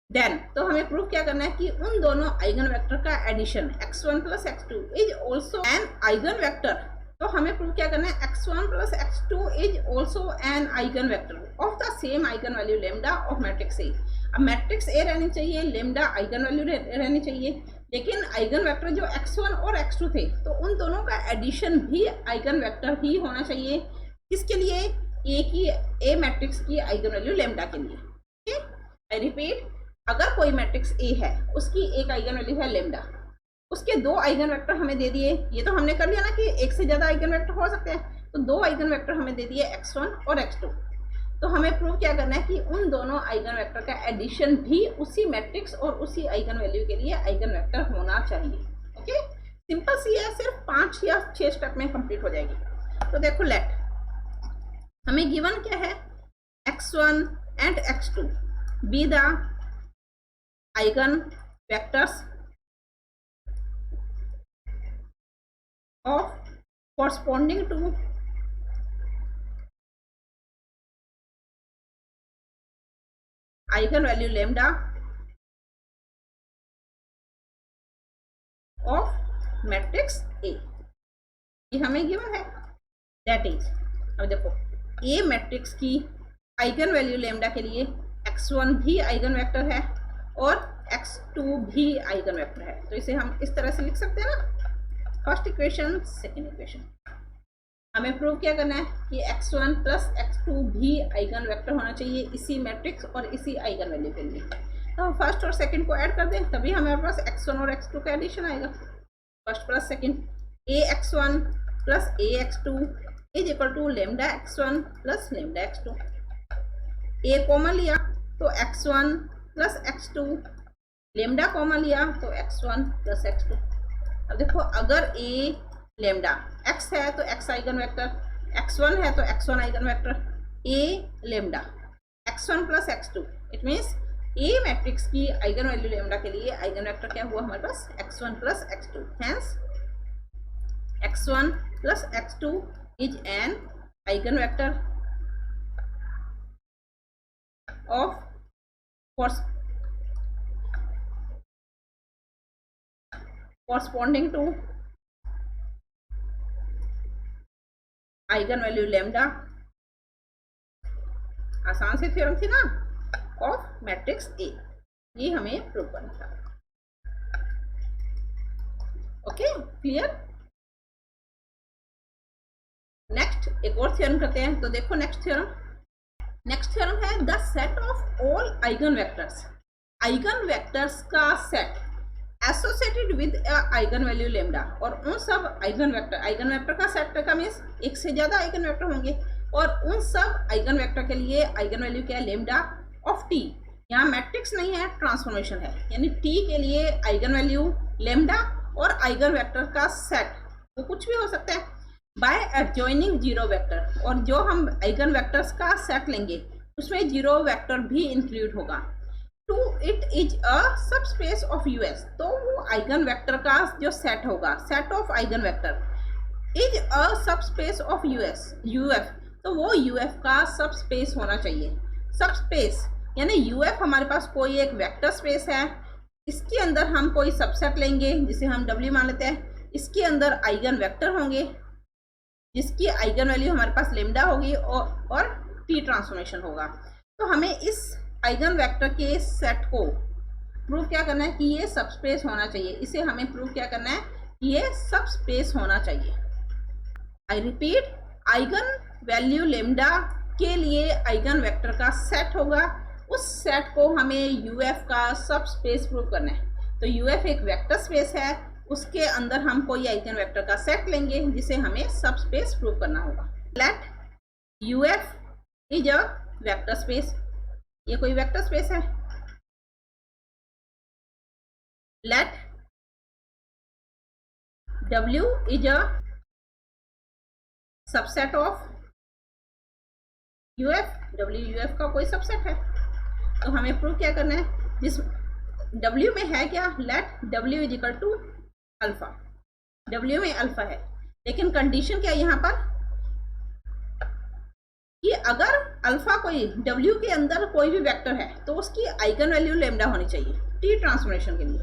देन तो हमें प्रूफ क्या करना है कि उन दोनों आइगन वेक्टर का addition x1 plus x2 is also an eigen vector. तो हमें प्रूफ क्या करना है, x1 plus x2 is also an eigen vector of the same eigen value lambda of matrix A. अब मैट्रिक्स ए रहनी चाहिए, लेमडा आइगन वैल्यू रहनी चाहिए, लेकिन आइगन वेक्टर जो x1 और x2 थे तो उन दोनों का एडिशन भी आइगन वेक्टर ही होना चाहिए। किसके लिए, ए की, ए मैट्रिक्स की आइगन वैल्यू लेमडा के लिए। ठीक, आई रिपीट, अगर कोई मैट्रिक्स ए है उसकी एक आइगन वैल्यू है लेमडा, उसके दो आइगन वेक्टर हमें दे दिए, ये तो हमने कर लिया ना कि एक से ज्यादा आइगन वेक्टर हो सकते हैं, तो दो आइगन वेक्टर हमें दे दिए x1 और x2। तो हमें प्रूव क्या करना है कि उन दोनों आइगन वेक्टर का एडिशन भी उसी मैट्रिक्स और उसी आइगन वैल्यू के लिए आइगन वेक्टर होना चाहिए। ओके, सिंपल सी है, सिर्फ 5 या 6 स्टेप में कंप्लीट हो जाएगी। तो देखो, लेट हमें गिवन क्या है, x1 and x2 be the eigen vectors of corresponding to eigenvalue lambda of matrix A। ये हमें गिवन है, that is अब देखो ए मैट्रिक्स की आइगन वैल्यू लेमडा के लिए x1 भी आइगन वेक्टर है और x2 भी आइगन वेक्टर है, तो इसे हम इस तरह से लिख सकते हैं ना, फर्स्ट इक्वेशन सेकेंड इक्वेशन। हमें प्रूव क्या करना है कि x1 प्लस x2 भी आइगन वेक्टर होना चाहिए इसी मैट्रिक्स और इसी आइगन वैल्यू के लिए। तो हम फर्स्ट और सेकंड को ऐड कर दें, तभी हमारे पास x1 और x2 का एडिशन आएगा। First plus second, ax1 plus ax2 is equal to lambda x1 plus lambda x2। a common लिया तो x1 plus x2, lambda common लिया तो x1 प्लस x2। अब देखो अगर a लेमडा x है तो x आइगन वेक्टर, x1 है तो x1 eigen vector, a lambda x1 plus x2, it means a matrix की आइगन वैल्यू लेमडा के लिए आइगन वेक्टर क्या हुआ हमारे पास x1 plus x2। Hence x1 plus x2 is an eigen vector of corresponding to eigen value lambda. आसान सी theorem थी ना of matrix ए, ये हमें प्रूव करना था। Okay clear. नेक्स्ट एक और थ्योरम करते हैं, तो देखो नेक्स्ट थ्योरम है the set of all eigen vectors. Eigen vectors का set associated with eigen value lambda, और उन सब आइगन वेक्टर का सेट का मीन्स एक से ज्यादा आइगन वेक्टर होंगे, और उन सब आइगन वेक्टर के लिए आइगन वैल्यू क्या है लेमडा ऑफ टी। यहाँ मैट्रिक्स नहीं है, ट्रांसफॉर्मेशन है, यानी टी के लिए आइगन वैल्यू लेमडा और आइगन वेक्टर का सेट वो कुछ भी हो सकता है बाय एडजॉइनिंग जीरो वेक्टर, और जो हम आइगन वेक्टर्स का सेट लेंगे उसमें जीरो वेक्टर भी इंक्लूड होगा। To it is a subspace of US, तो वो आइगन वेक्टर का जो सेट होगा, set of eigen vector is a subspace of UF, तो वो यूएफ का सबस्पेस होना चाहिए। सबस्पेस यानी यूएफ हमारे पास कोई एक वेक्टर स्पेस है, इसके अंदर हम कोई सबसेट लेंगे जिसे हम W मान लेते हैं, इसके अंदर आइगन वेक्टर होंगे जिसकी आइगन वैल्यू हमारे पास लेमडा होगी और टी ट्रांसफॉर्मेशन होगा। तो हमें इस आइगन वेक्टर के सेट को प्रूव क्या करना है कि ये सबस्पेस होना चाहिए। इसे हमें प्रूव क्या करना है कि ये सबस्पेस होना चाहिए। I repeat, eigen value lambda के लिए आइगन वेक्टर का सेट होगा, उस सेट को हमें यूएफ का सबस्पेस प्रूव करना है। तो यूएफ एक वेक्टर स्पेस है, उसके अंदर हम कोई आइगन वेक्टर का सेट लेंगे जिसे हमें सबस्पेस प्रूव करना होगा। Let UF is a vector space, ये कोई वेक्टर स्पेस है। Let W is a subset of UF, W UF का कोई सबसेट है। तो हमें प्रूव क्या करना है, जिस W में है क्या, let W is equal to alpha, W में अल्फा है, लेकिन कंडीशन क्या है यहाँ पर कि अगर अल्फा कोई W के अंदर कोई भी वेक्टर है तो उसकी आइगन वैल्यू लेमडा होनी चाहिए टी ट्रांसफॉर्मेशन के लिए।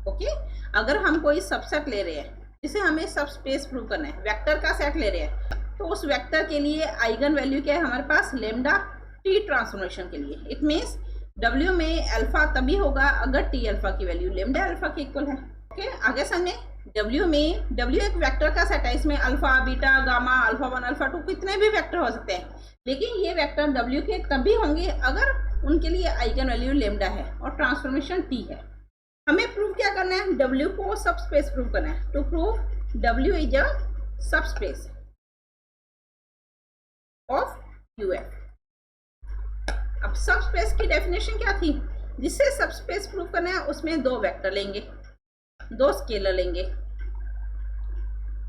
ओके, अगर हम कोई सबसेट ले रहे हैं जिसे हमें सबस्पेस प्रूव करना है, वेक्टर का सेट ले रहे हैं, तो उस वेक्टर के लिए आइगन वैल्यू क्या है हमारे पास लेमडा टी ट्रांसफॉर्मेशन के लिए। इट मीन्स W में अल्फा तभी होगा अगर टी अल्फा की वैल्यू लेमडा अल्फा के इक्वल है। ओके, आगे समझे। W एक वेक्टर का सेट है, इसमें alpha beta gamma alpha 1 alpha 2 कितने भी वेक्टर हो सकते हैं, लेकिन ये वेक्टर W के तभी होंगे अगर उनके लिए आइगन वैल्यू लेमडा है और ट्रांसफॉर्मेशन T है। हमें प्रूव क्या करना है, W को सबस्पेस प्रूव करना है। To prove W is a subspace of UF। अब सबस्पेस की डेफिनेशन क्या थी, जिससे सबस्पेस प्रूव करना है उसमें दो वेक्टर लेंगे, दो स्केलर लेंगे,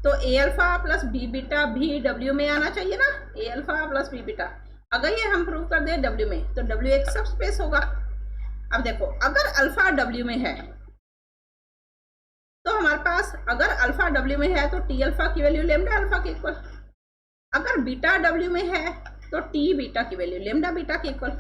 तो a alpha plus b beta भी W में आना चाहिए ना, ए अल्फा प्लस बी बीटा। अगर ये हम प्रूव कर दें W में तो W एक सबस्पेस होगा। अब देखो अगर अल्फा W में है तो हमारे पास, अगर अल्फा W में है तो टी अल्फा की वैल्यू लेमडा अल्फा के इक्वल, अगर बीटा W में है तो टी बीटा की वैल्यू लेमडा बीटा के इक्वल।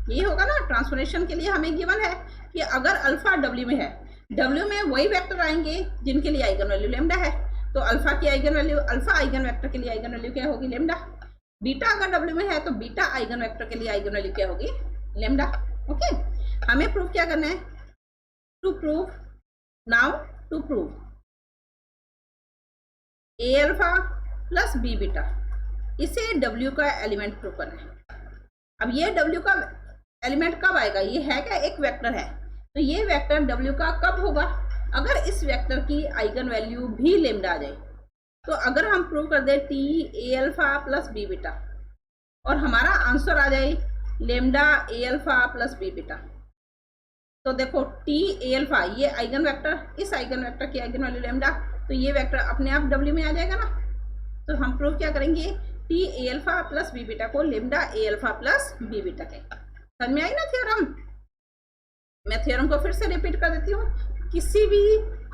ये होगा ना, ट्रांसफॉर्मेशन के लिए हमें गिवन है कि अगर अल्फा W में है, W में वही वेक्टर आएंगे जिनके लिए आइगन वैल्यू लेमडा है। तो अल्फा की eigen value, alpha eigen vector के लिए आइगन वैल्यू क्या होगी? लेमडा। बीटा अगर डब्ल्यू में है तो बीटा आइगन वेक्टर के लिए आइगन वैल्यू क्या होगी? लेमडा। ओके, हमें प्रूव क्या करना है? To prove, now to prove a alpha plus b beta, इसे डब्ल्यू का एलिमेंट प्रूव करना है। अब ये डब्ल्यू का एलिमेंट कब आएगा? ये है क्या? एक वेक्टर है, तो ये वेक्टर डब्ल्यू का कब होगा? अगर इस वेक्टर की आइगन वैल्यू भी लेमडा आ जाए। तो अगर हम प्रूव कर दे T a alpha plus b beta और हमारा आंसर आ जाए lambda a alpha plus b beta, तो देखो टी ए अल्फा ये आइगन वेक्टर, इस आइगन वेक्टर की आइगन वैल्यू लेमडा, तो ये वेक्टर अपने आप डब्ल्यू में आ जाएगा ना। तो हम प्रूव क्या करेंगे? T a alpha plus b beta को lambda a alpha plus b beta के। समझ में आई ना थ्योरम? मैं थ्योरम को फिर से रिपीट कर देती हूँ। किसी भी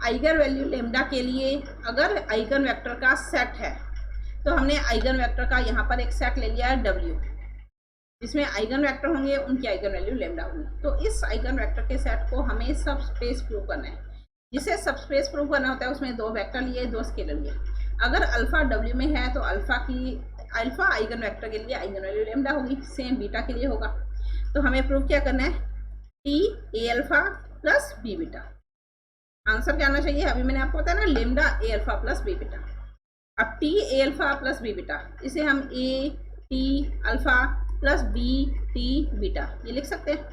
आइगन वैल्यू लेमडा के लिए अगर आइगन वेक्टर का सेट है, तो हमने आइगन वेक्टर का यहाँ पर एक सेट ले लिया है डब्ल्यू, जिसमें आइगन वेक्टर होंगे, उनकी आइगन वैल्यू लेमडा होंगी। तो इस आइगन वेक्टर के सेट को हमें सब स्पेस प्रूव करना है। जिसे सब स्पेस प्रूव करना होता है उसमें दो वेक्टर लिए, दो स्केलर लिए। अगर अल्फा डब्ल्यू में है तो अल्फा आइगन वेक्टर के लिए आइगन वैल्यू लेमडा होगी, सेम बीटा के लिए होगा। तो हमें प्रूव क्या करना है? T a alpha plus b beta. Answer क्या आना चाहिए? अभी मैंने आपको बताया ना, lambda a alpha plus b beta. अब T a alpha plus b beta, इसे हम a T alpha plus b T beta ये लिख सकते हैं।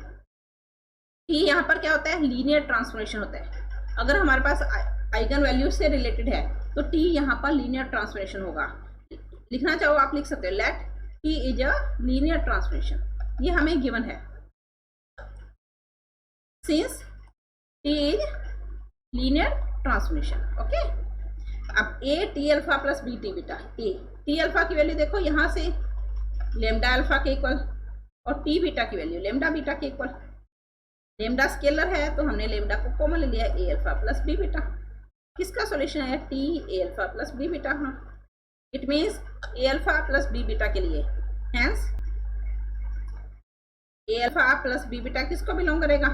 टी यहाँ पर क्या होता है? लीनियर ट्रांसफॉर्मेशन होता है। अगर हमारे पास आइगन वैल्यू से रिलेटेड है तो टी यहाँ पर लीनियर ट्रांसफॉर्मेशन होगा। लिखना चाहो आप लिख सकते हो, let T is a linear transformation. ये हमें गिवन है, since T is linear transformation. Okay, अब a T alpha plus b T beta, a T alpha की वैल्यू देखो यहाँ से लेमडा अल्फा के इक्वल, और टी बीटा की वैल्यू लेमडा बीटा के इक्वल। लेमडा स्केलर है तो हमने लेमडा को कॉमन ले लिया, a alpha plus b beta. किसका सॉल्यूशन है? T a alpha plus b beta. हाँ, it means a alpha plus b beta के लिए, hence a alpha plus b beta किसको बिलोंग करेगा?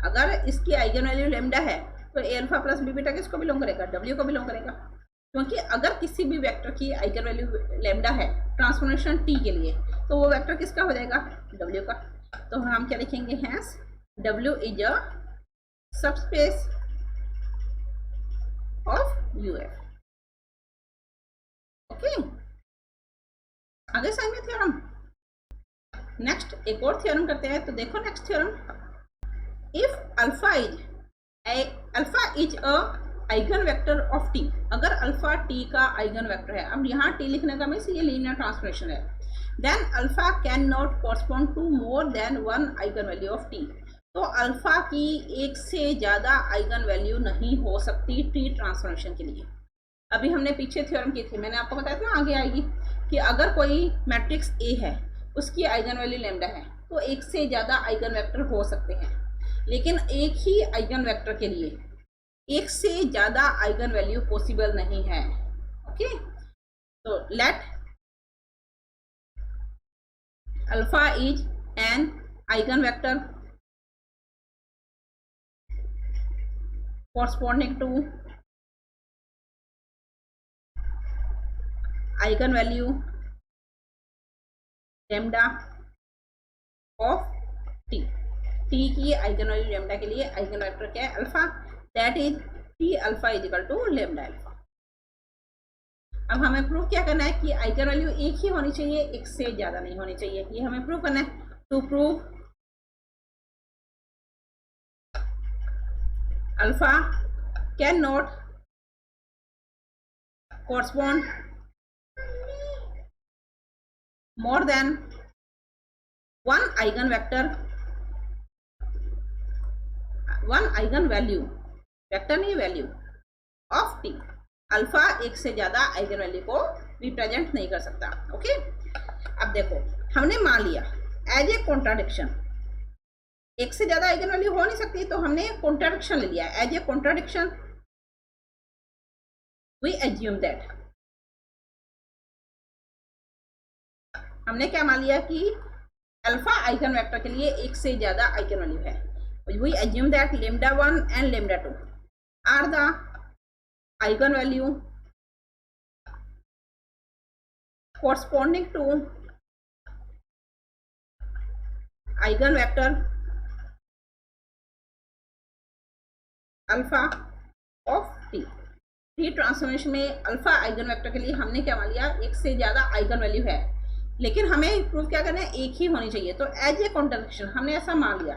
अगर इसकी आइगन वैल्यू लेमडा है तो a alpha plus b beta किसको बिलोंग करेगा? डब्ल्यू को बिलोंग करेगा। क्योंकि अगर किसी भी वेक्टर की आइगन वैल्यू लेमडा है ट्रांसफॉर्मेशन टी के लिए, तो वो वेक्टर किसका हो जाएगा? डब्ल्यू का। तो हम क्या लिखेंगे? Hence W is a subspace of UF। Okay, आगे समझ में थ्योरम। नेक्स्ट एक और थ्योरम करते हैं। तो देखो next theorem, if alpha is a eigen vector of T. अगर अल्फा टी का आइगन वेक्टर है, अब यहाँ टी लिखने का मीन्स ये लीनियर ट्रांसफॉर्मेशन है, then alpha can not correspond to more than one eigen value of T. तो अल्फा की एक से ज़्यादा आइगन वैल्यू नहीं हो सकती टी ट्रांसफॉर्मेशन के लिए। अभी हमने पीछे थ्योरम की थी, मैंने आपको बताया था ना, आगे आएगी, कि अगर कोई मैट्रिक्स ए है, उसकी आइगन वैल्यू लेमडा है, तो एक से ज़्यादा आइगन वेक्टर हो सकते हैं। लेकिन एक ही आइगन वेक्टर के लिए एक से ज़्यादा आइगन वैल्यू पॉसिबल नहीं है। ओके, तो let alpha is an eigen vector corresponding to eigen value lambda of T. T की आइगन वैल्यू लेमडा के लिए आइगन वेक्टर क्या है? Alpha, that is T alpha is equal to lambda alpha. अब हमें प्रूव क्या करना है कि आइगन वैल्यू एक ही होनी चाहिए, एक से ज्यादा नहीं होनी चाहिए। ये हमें प्रूव करना है। To prove alpha can not correspond more than one eigen value, vector नहीं वैल्यू ऑफ टी। अल्फा एक से ज्यादा आइगन वैल्यू को रिप्रेजेंट नहीं कर सकता। ओके, अब देखो हमने मान लिया एज ए कॉन्ट्राडिक्शन, एक से ज्यादा आइगन वैल्यू हो नहीं सकती, तो हमने कॉन्ट्राडिक्शन ले लिया। As a contradiction we assume that, हमने क्या मान लिया कि अल्फा आइगन वेक्टर के लिए एक से ज्यादा आइगन वैल्यू है। We assume that lambda 1 and lambda 2 are the eigen value corresponding to eigenvector alpha of T. T transformation में अल्फा आइगन वेक्टर के लिए हमने क्या मान लिया, एक से ज्यादा आइगन वैल्यू है, लेकिन हमें प्रूफ क्या करना है, एक ही होनी चाहिए। तो एज ए कॉन्ट्रडिक्शन हमने ऐसा मान लिया,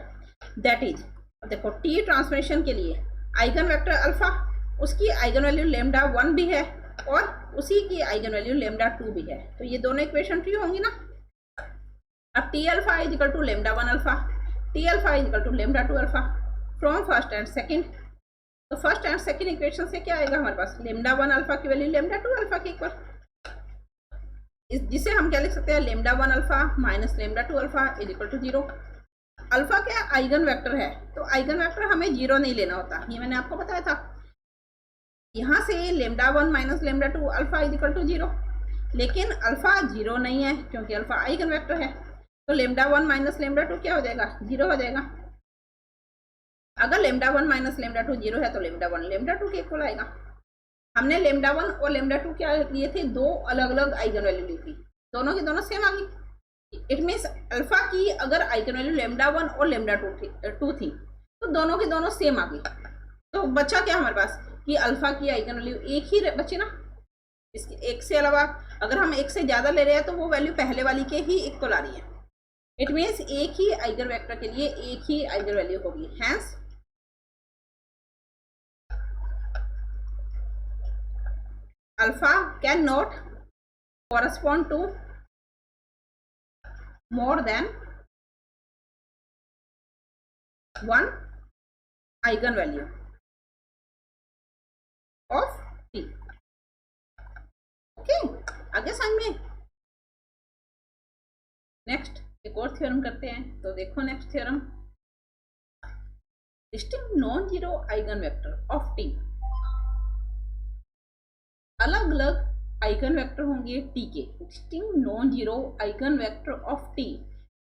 दैट इज, देखो टी ट्रांसफॉर्मेशन के लिए आइगन वेक्टर अल्फा, उसकी आइगन वैल्यू लेमडा 1 भी है और उसी की आइगन वैल्यू लेमडा 2 भी है। तो ये दोनों इक्वेशन ट्रू होंगी ना। अब T alpha is equal to lambda 1 alpha, T alpha is equal to lambda 2 alpha from first and second. तो फर्स्ट एंड सेकंड इक्वेशन से क्या आएगा हमारे पास, लेमडा 1 अल्फा की वैल्यू लेमडा 2 अल्फा के इक्वल, जिसे हम क्या लिख सकते हैं, lambda 1 alpha minus lambda 2 alpha is equal to 0। Alpha क्या आइगन वेक्टर है, तो आइगन वेक्टर हमें 0 नहीं लेना होता, ये मैंने आपको बताया था। यहाँ से lambda 1 minus lambda 2 alpha is equal to 0, लेकिन अल्फा 0 नहीं है क्योंकि अल्फा आइगन वेक्टर है। तो लेमडा 1 माइनस लेमडा 2 क्या हो जाएगा, 0 हो जाएगा। अगर लेमडा 1 माइनस लेमडा 2 0 है तो लेमडा 1 लेमडा 2 के इक्वल आएगा। हमने लेमडा 1 और लेमडा 2 क्या लिए थे, दो अलग अलग आइगन वैल्यू ली थी, दोनों की दोनों सेम आ गई। इट मीन्स अल्फा की अगर आइगन वैल्यू लेमडा 1 और लेमडा 2 थी तो दोनों की दोनों सेम आ गई। तो बचा क्या हमारे पास कि अल्फा की आइगन वैल्यू एक ही बची ना, इसके एक से अलावा अगर हम एक से ज्यादा ले रहे हैं तो वो वैल्यू पहले वाली के ही इक्वल आ रही है। इट मीन्स एक ही आइगन वेक्टर के लिए एक ही आइगन वैल्यू होगी। Hence alpha can not correspond to more than one eigenvalue of t। Okay, आगे समझ में। नेक्स्ट एक और थ्योरम करते हैं। तो देखो next theorem, distinct non zero eigen vector of T, अलग अलग आइगन वेक्टर होंगे टी के, distinct non zero eigen vector of T,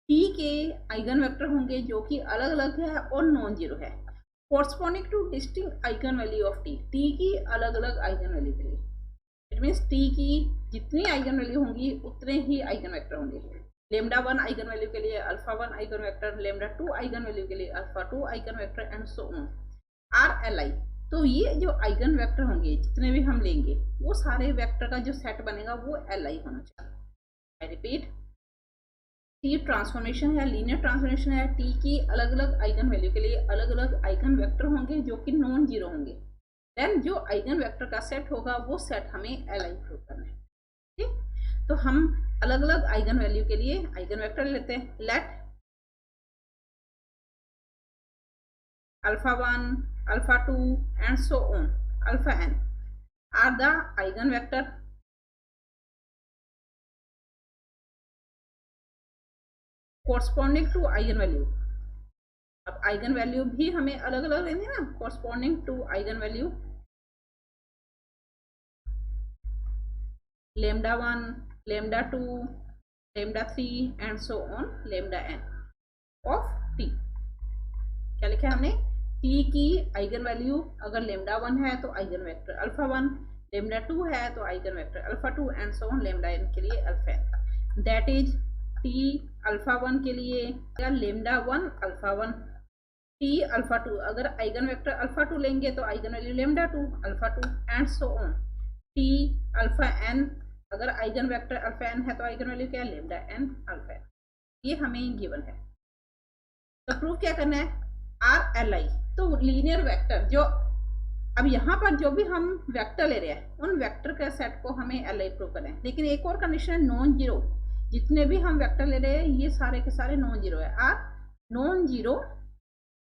T के आइगन वेक्टर होंगे जो कि अलग अलग है और नॉन जीरो है, corresponding two distinct eigen value of T, T की अलग अलग आइगन वैल्यू के लिए। इट मीन्स टी की जितनी आइगन वैल्यू होंगी उतने ही आइगन वेक्टर होंगे। लेमडा 1 आइगन वैल्यू के लिए alpha 1 eigen vector, lambda 2 eigen value के लिए alpha 2 eigen vector and so on R L I. तो ये जो आइगन वेक्टर होंगे जितने भी हम लेंगे वो सारे वेक्टर का जो सेट बनेगा वो एल आई होना चाहिए। आई रिपीट, टी ट्रांसफॉर्मेशन है, लीनियर ट्रांसफॉर्मेशन है, टी की अलग अलग आइगन वैल्यू के लिए अलग अलग आइगन वेक्टर होंगे जो कि नॉन जीरो होंगे। देन जो आइगन वेक्टर का सेट होगा वो सेट हमें एल आई प्रूव करना है। ठीक, तो हम अलग अलग आइगन वैल्यू के लिए आइगन वेक्टर लेते हैं। Let alpha 1, alpha 2 and so on alpha n are the eigenvector corresponding to eigenvalue। अब आइगन वैल्यू भी हमें अलग अलग लेनी है ना, corresponding to eigen value lambda 1, lambda 2, lambda 3 and so on lambda n of t। क्या लिखा है हमने, टी की आइगन वैल्यू अगर लेमडा 1 है तो आइगन वेक्टर अल्फा 1, लेमडा 2 है तो eigen vector alpha 2 and so on lambda n के लिए alpha n। That is T alpha 1 के लिए या लेमडा 1 अल्फा 1, टी अल्फा 2 अगर आइगन वेक्टर अल्फा 2 लेंगे तो eigen value lambda 2 alpha 2 and so on. T alpha n अगर eigen vector alpha n है तो आइगन वैल्यू क्या है, लेमडा n अल्फा n। ये हमें गिवन है। तो प्रूफ क्या करना है, आर एल आई। तो लीनियर वेक्टर जो अब यहाँ पर जो भी हम वेक्टर ले रहे हैं उन वेक्टर के सेट को हमें एल आई प्रूव करना है। लेकिन एक और कंडीशन है, नॉन जीरो, जितने भी हम वेक्टर ले रहे हैं ये सारे के सारे नॉन जीरो है। Are non zero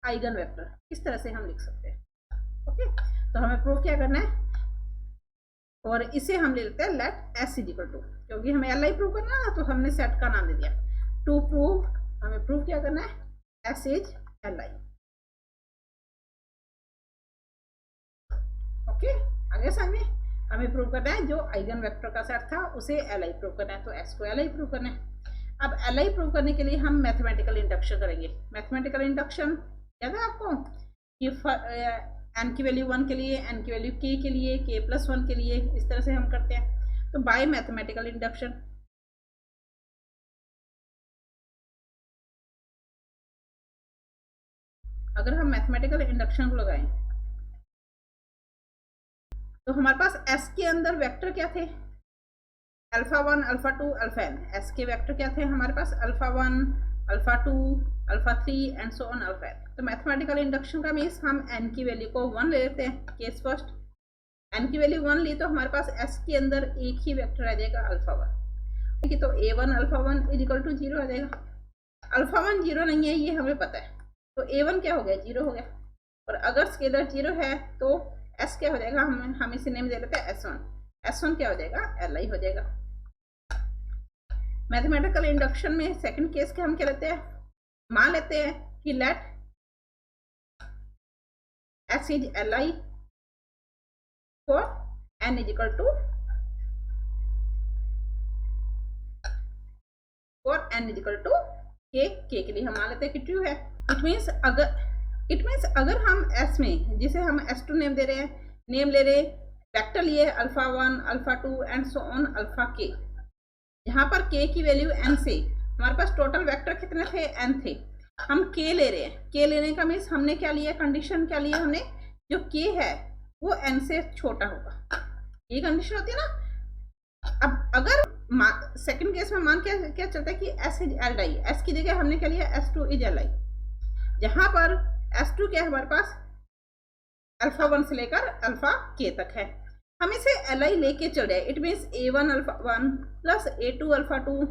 eigen vector, इस तरह से हम लिख सकते हैं। ओके, तो हमें प्रूव क्या करना है, और इसे हम ले लेते हैं let S is equal to, क्योंकि हमें एल आई प्रूव करना है ना तो हमने सेट का नाम दे दिया। टू प्रूव, हमें प्रूव क्या करना है, S is L I. Okay, आगे समझ हमें प्रूव करना है जो आइगन वेक्टर का सेट था उसे एल आई प्रूव करना है, तो एस को एल आई प्रूव करना है। अब एल आई प्रूव करने के लिए हम मैथमेटिकल इंडक्शन करेंगे। मैथमेटिकल इंडक्शन याद है आपको कि एन की वैल्यू 1 के लिए, एन की वैल्यू के लिए, k+1 के लिए, इस तरह से हम करते हैं। तो बाय मैथमेटिकल इंडक्शन अगर हम मैथमेटिकल इंडक्शन को लगाएं तो हमारे पास एस के अंदर वेक्टर क्या थे, alpha 1 alpha 2 alpha n. S के वेक्टर क्या थे हमारे पास, alpha 1 alpha 2 alpha 3 and so on alpha n. तो मैथमेटिकल इंडक्शन का मीन्स हम एन की वैल्यू को 1 ले लेते हैं। केस फर्स्ट, एन की वैल्यू 1 ली तो हमारे पास एस के अंदर एक ही वेक्टर आ जाएगा अल्फा 1, ठीक है। तो a1 alpha 1 is equal to 0 आ जाएगा। अल्फा 1 0 नहीं है ये हमें पता है, तो a1 क्या हो गया, 0 हो गया। और अगर स्केलर 0 है तो s क्या हो जाएगा, हम इसे नेम दे लेते हैं s1। s1 क्या हो जाएगा, li हो जाएगा। मैथमेटिकल इंडक्शन में सेकंड केस के हम क्या लेते हैं, मान लेते हैं कि let s is li for n is equal to और n is equal to k के लिए हम मान लेते हैं कि ट्रू है। इट मीन्स अगर हम s में, जिसे हम s2 नेम दे रहे हैं, नेम ले रहे, वेक्टर लिए alpha 1 alpha 2 and so on alpha k, यहाँ पर k की वैल्यू n से, हमारे पास टोटल वेक्टर कितने थे, n थे। हम k ले रहे हैं, k लेने का मीन्स हमने क्या लिया, कंडीशन क्या लिया हमने, जो k है वो n से छोटा होगा, ये कंडीशन होती है ना। अब अगर सेकंड केस में मान क्या चलता है कि s is L I, s की जगह हमने क्या लिया, s2 इज एल आई, जहां पर s2 क्या है हमारे पास, अल्फा 1 से लेकर अल्फा k तक है। हम इसे एल आई लेके चल रहे हैं। It means a1 alpha 1 plus a2 alpha 2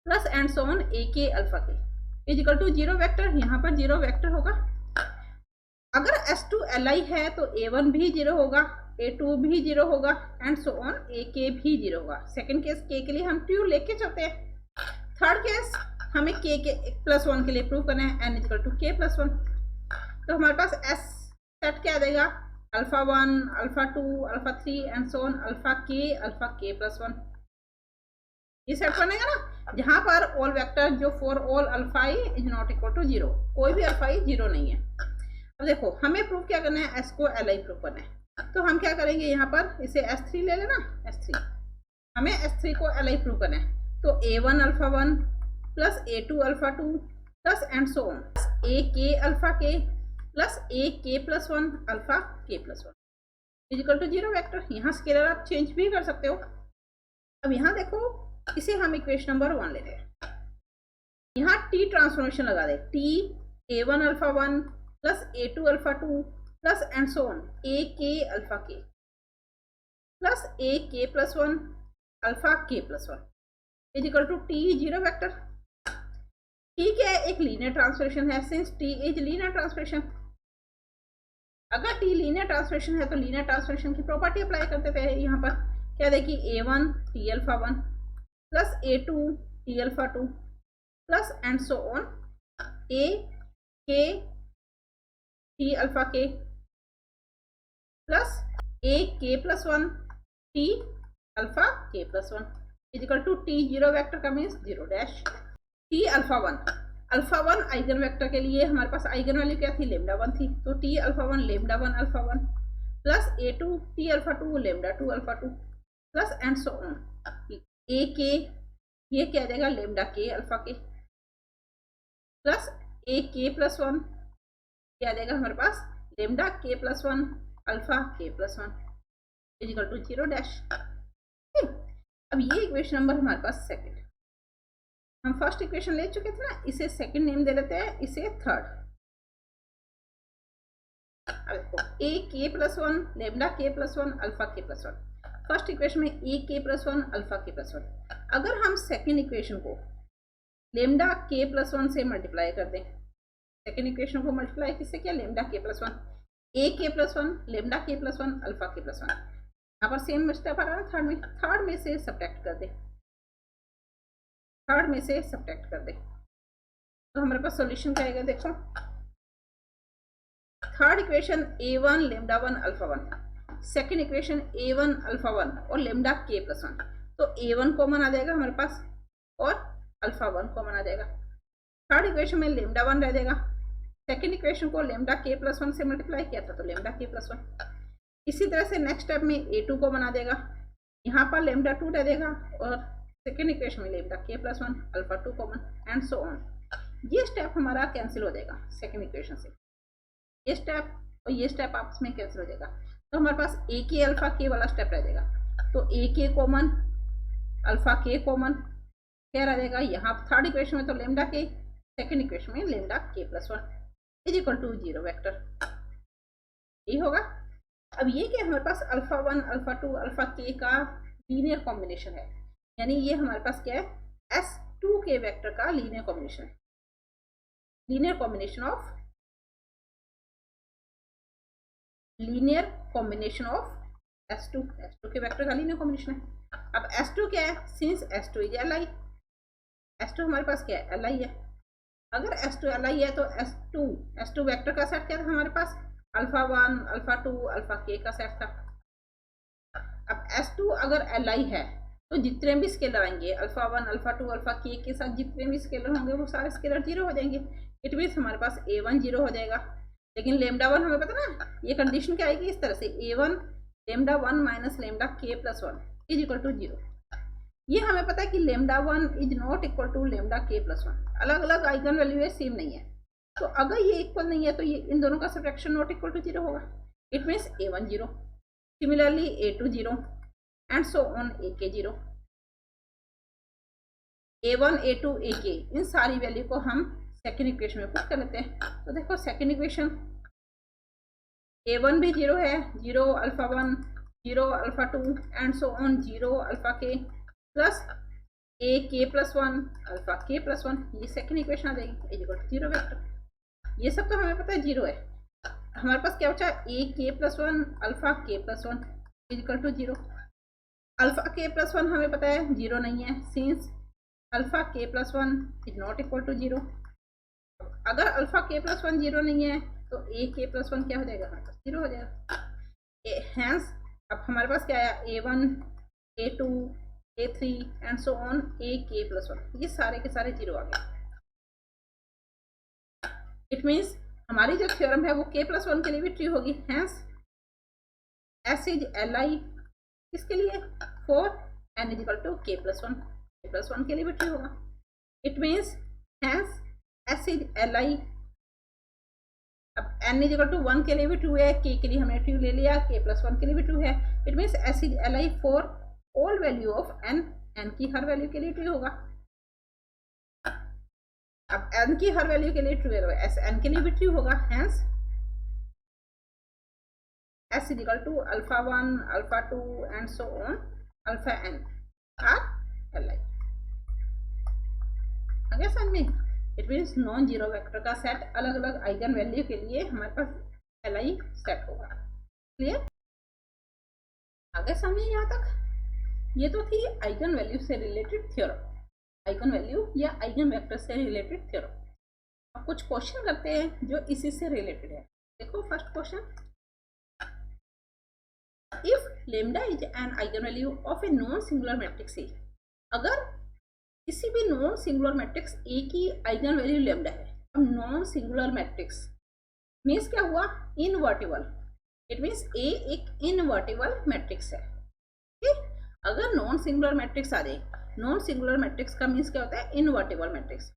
plus and so on ak alpha k is equal to 0 vector, यहाँ पर 0 वेक्टर होगा। अगर s2 li है तो a1 भी 0 होगा, a2 भी 0 होगा एंड सो ऑन ak भी 0 होगा। सेकंड केस k के लिए हम ट्रू लेके चलते हैं। थर्ड केस हमें k के प्लस 1 के लिए प्रूव करना है, n equal to k plus 1। तो हमारे पास s सेट क्या आ जाएगा, alpha 1 alpha 2 alpha 3 and so on alpha k plus 1। ये सेट बनेगा ना, जहां पर ऑल वेक्टर जो for all alpha i is not equal to 0, कोई भी अल्फा i 0 नहीं है। अब देखो हमें प्रूव क्या करना है, s को li प्रूव करना है। तो हम क्या करेंगे, यहाँ पर इसे s3 ले लेना, s3, हमें s3 को li प्रूव करना है। तो a1 alpha 1 plus a2 alpha 2 plus and so on ak alpha k plus ak plus 1 alpha k plus 1 is equal to 0 vector. यहाँ स्केलर आप चेंज भी कर सकते हो। अब यहाँ देखो, इसे हम इक्वेशन नंबर 1 ले रहे हैं। यहाँ t ट्रांसफॉर्मेशन लगा दे, t a1 alpha 1 plus a2 alpha 2 plus and so on ak alpha k plus ak plus 1 alpha k plus 1 is equal to t 0 vector. t क्या है, एक लीनियर ट्रांसफॉर्मेशन है। Since t is linear transformation, अगर t linear transformation है तो linear transformation की property apply करते थे। यहाँ पर क्या देखिए, a1 t alpha 1 plus a2 t alpha 2 plus and so on a k t alpha k plus a k plus 1 t alpha k plus 1 is equal to t 0 vector का means 0 dash. t alpha 1 eigen vector के लिए हमारे पास eigen value क्या थी, lambda 1 थी। तो t alpha 1 lambda 1 alpha 1 plus a2 t alpha 2 lambda 2 alpha 2 plus and so on a k, ये क्या आ जाएगा, lambda k alpha k plus a k plus 1 क्या आ जाएगा हमारे पास, lambda k plus 1 alpha k plus 1 is equal to 0 dash. अब ये इक्वेशन नंबर हमारे पास सेकंड, हम फर्स्ट इक्वेशन ले चुके थे ना, इसे सेकंड नेम दे लेते हैं, इसे थर्ड। अब देखो a k plus 1 lambda k plus 1 alpha k plus 1, first equation में a k plus 1 alpha k plus 1। अगर हम सेकंड इक्वेशन को लेमडा k प्लस 1 से मल्टीप्लाई कर दें, सेकंड इक्वेशन को मल्टीप्लाई किससे किया, lambda k plus 1 a k plus 1 lambda k plus 1 alpha k plus 1। यहाँ पर सेम स्टेप आ रहा है थर्ड में से सब्ट्रैक्ट कर दे, थर्ड में से सब्ट्रैक्ट कर दे तो हमारे पास सॉल्यूशन क्या आएगा। देखो third equation a1 lambda 1 alpha 1, second equation a1 alpha 1 और लेमडा k प्लस 1, तो a1 कॉमन आ जाएगा हमारे पास और अल्फा 1 कॉमन आ जाएगा। थर्ड इक्वेशन में लेमडा 1 रह जाएगा, सेकंड इक्वेशन को लेमडा k प्लस 1 से मल्टीप्लाई किया था तो लेमडा k प्लस 1। इसी तरह से नेक्स्ट स्टेप में a2 कॉमन आ जाएगा, यहाँ पर लेमडा 2 रह जाएगा और सेकेंड इक्वेशन में lambda k plus 1 alpha 2 common and so on. ये स्टेप हमारा कैंसिल हो जाएगा सेकेंड इक्वेशन से, ये स्टेप और ये स्टेप आपस में कैंसिल हो जाएगा, तो हमारे पास ए के अल्फा के वाला स्टेप रह जाएगा। तो ए के कॉमन, अल्फा के कॉमन, क्या रह जाएगा यहाँ थर्ड इक्वेशन में, तो लेमडा के, सेकेंड इक्वेशन में lambda k plus 1 is equal to 0 vector, ये होगा। अब ये क्या हमारे पास अल्फा 1 अल्फा 2 अल्फा के का लीनियर कॉम्बिनेशन है, यानी ये हमारे पास क्या है S2 के वेक्टर का लीनियर कॉम्बिनेशन है, लीनियर कॉम्बिनेशन ऑफ S2 के वेक्टर का लीनियर कॉम्बिनेशन है। अब S2 क्या है, since S2 is Li, S2 हमारे पास क्या है Li है। अगर S2 Li है तो S2 वेक्टर का सेट क्या था हमारे पास, अल्फा 1 अल्फा 2 अल्फा के का सेट था। अब S2 अगर Li है तो जितने भी स्केलर आएंगे अल्फा 1 अल्फा 2 अल्फा के साथ जितने भी स्केलर होंगे वो सारे स्केलर 0 हो जाएंगे। इट मीन्स हमारे पास A1 0 हो जाएगा। लेकिन लेमडा 1 हमें पता ना, ये कंडीशन क्या आएगी इस तरह से, A1 lambda 1 minus lambda k plus 1 is equal to 0। ये हमें पता है कि lambda 1 is not equal to lambda k plus 1, अलग अलग आइगन वैल्यू है, सेम नहीं है। तो अगर ये इक्वल नहीं है तो ये इन दोनों का सब्ट्रैक्शन नॉट इक्वल टू 0 होगा। It means A1 0, similarly A2 0 and so on AK 0। A1 A2 AK इन सारी वैल्यू को हम सेकेंड इक्वेशन में पुट कर लेते हैं। तो देखो सेकेंड इक्वेशन A1 भी 0 है, 0 alpha 1 0 alpha 2 and so on 0 alpha k plus AK plus 1 alpha k plus 1, ये सेकेंड इक्वेशन आ जाएगी इक्वल टू 0 वेक्टर। ये सब तो हमें पता है 0 है। हमारे पास क्या बचा, AK plus 1 alpha k plus 1 equal to 0। Alpha k plus 1 हमें पता है 0 नहीं है, since alpha k plus 1 is not equal to 0। अगर अल्फा के प्लस 1 0 नहीं है तो ए के प्लस 1 क्या हो जाएगा, हमारे पास 0 हो जाएगा। हैंस अब हमारे पास क्या आया, A1 A2 A3 and so on AK plus 1, ये सारे के सारे 0 आ गए। इट मीन्स हमारी जो थ्योरम है वो K प्लस 1 के लिए भी ट्रू होगी। हैंस S इज Li किसके लिए, for n is equal to K plus 1, K plus 1 के लिए भी ट्रू होगा। It means hence S is Li, अब n इज इक्वल टू 1 के लिए भी ट्रू है, K के लिए हमने ट्रू ले लिया, K प्लस 1 के लिए भी ट्रू है। It means S is Li for all value of n की हर वैल्यू के लिए ट्रू होगा। अब n की हर वैल्यू के लिए ट्रू है, S n के लिए भी ट्रू होगा। Hence S is equal to alpha 1 alpha 2 and so on alpha n are Li। आगे समझ में, it means non zero vector का सेट अलग अलग आइगन वैल्यू के लिए हमारे पास Li सेट होगा। क्लियर, आगे समझे यहाँ तक। ये तो थी आइगन वैल्यू से रिलेटेड थ्योरम, आइगन वैल्यू या आइगन वेक्टर से रिलेटेड थ्योरम। अब कुछ क्वेश्चन करते हैं जो इसी से रिलेटेड है। देखो first question, if lambda is an eigen value of A non singular matrix A, अगर किसी भी नॉन सिंगुलर मैट्रिक्स ए की आइगन वैल्यू लेमडा है। अब नॉन सिंगुलर मैट्रिक्स मीन्स क्या हुआ, इनवर्टिबल। इट मीन्स ए एक इनवर्टिबल मैट्रिक्स है। ठीक, अगर नॉन सिंगुलर मैट्रिक्स आ जाए, नॉन सिंगुलर मैट्रिक्स का मीन्स क्या होता है, इनवर्टिबल मैट्रिक्स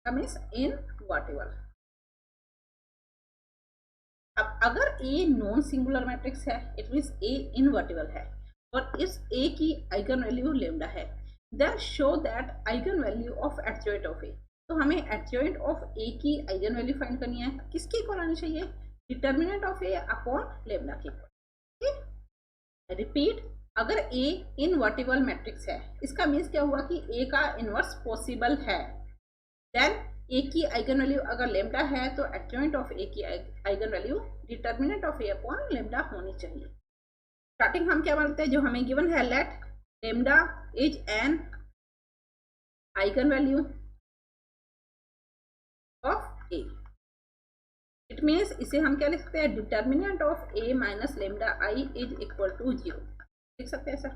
का मीन्स इनवर्टिबल। अब अगर ए नॉन सिंगुलर मैट्रिक्स है, इट मीन्स ए इनवर्टिबल है और इस A की आइगन वैल्यू लेमडा है, then show that eigen value of adjoint of A। तो हमें एडजॉइंट ऑफ A की आइगन वैल्यू फाइंड करनी है, किसके इक्वल आनी चाहिए, determinant of A upon lambda के इक्वल। ठीक, रिपीट, अगर A इनवर्टिबल मैट्रिक्स है, इसका मीन्स क्या हुआ कि A का इनवर्स पॉसिबल है। देन A की आइगन वैल्यू अगर लेमडा है तो एडजॉइंट ऑफ A की eigen value determinant of A upon lambda होनी चाहिए। स्टार्टिंग हम क्या मानते हैं, जो हमें गिवन है, let lambda is an eigen value of A. It means इसे हम क्या लिख सकते हैं, determinant of A minus lambda I is equal to 0 लिख सकते हैं सर।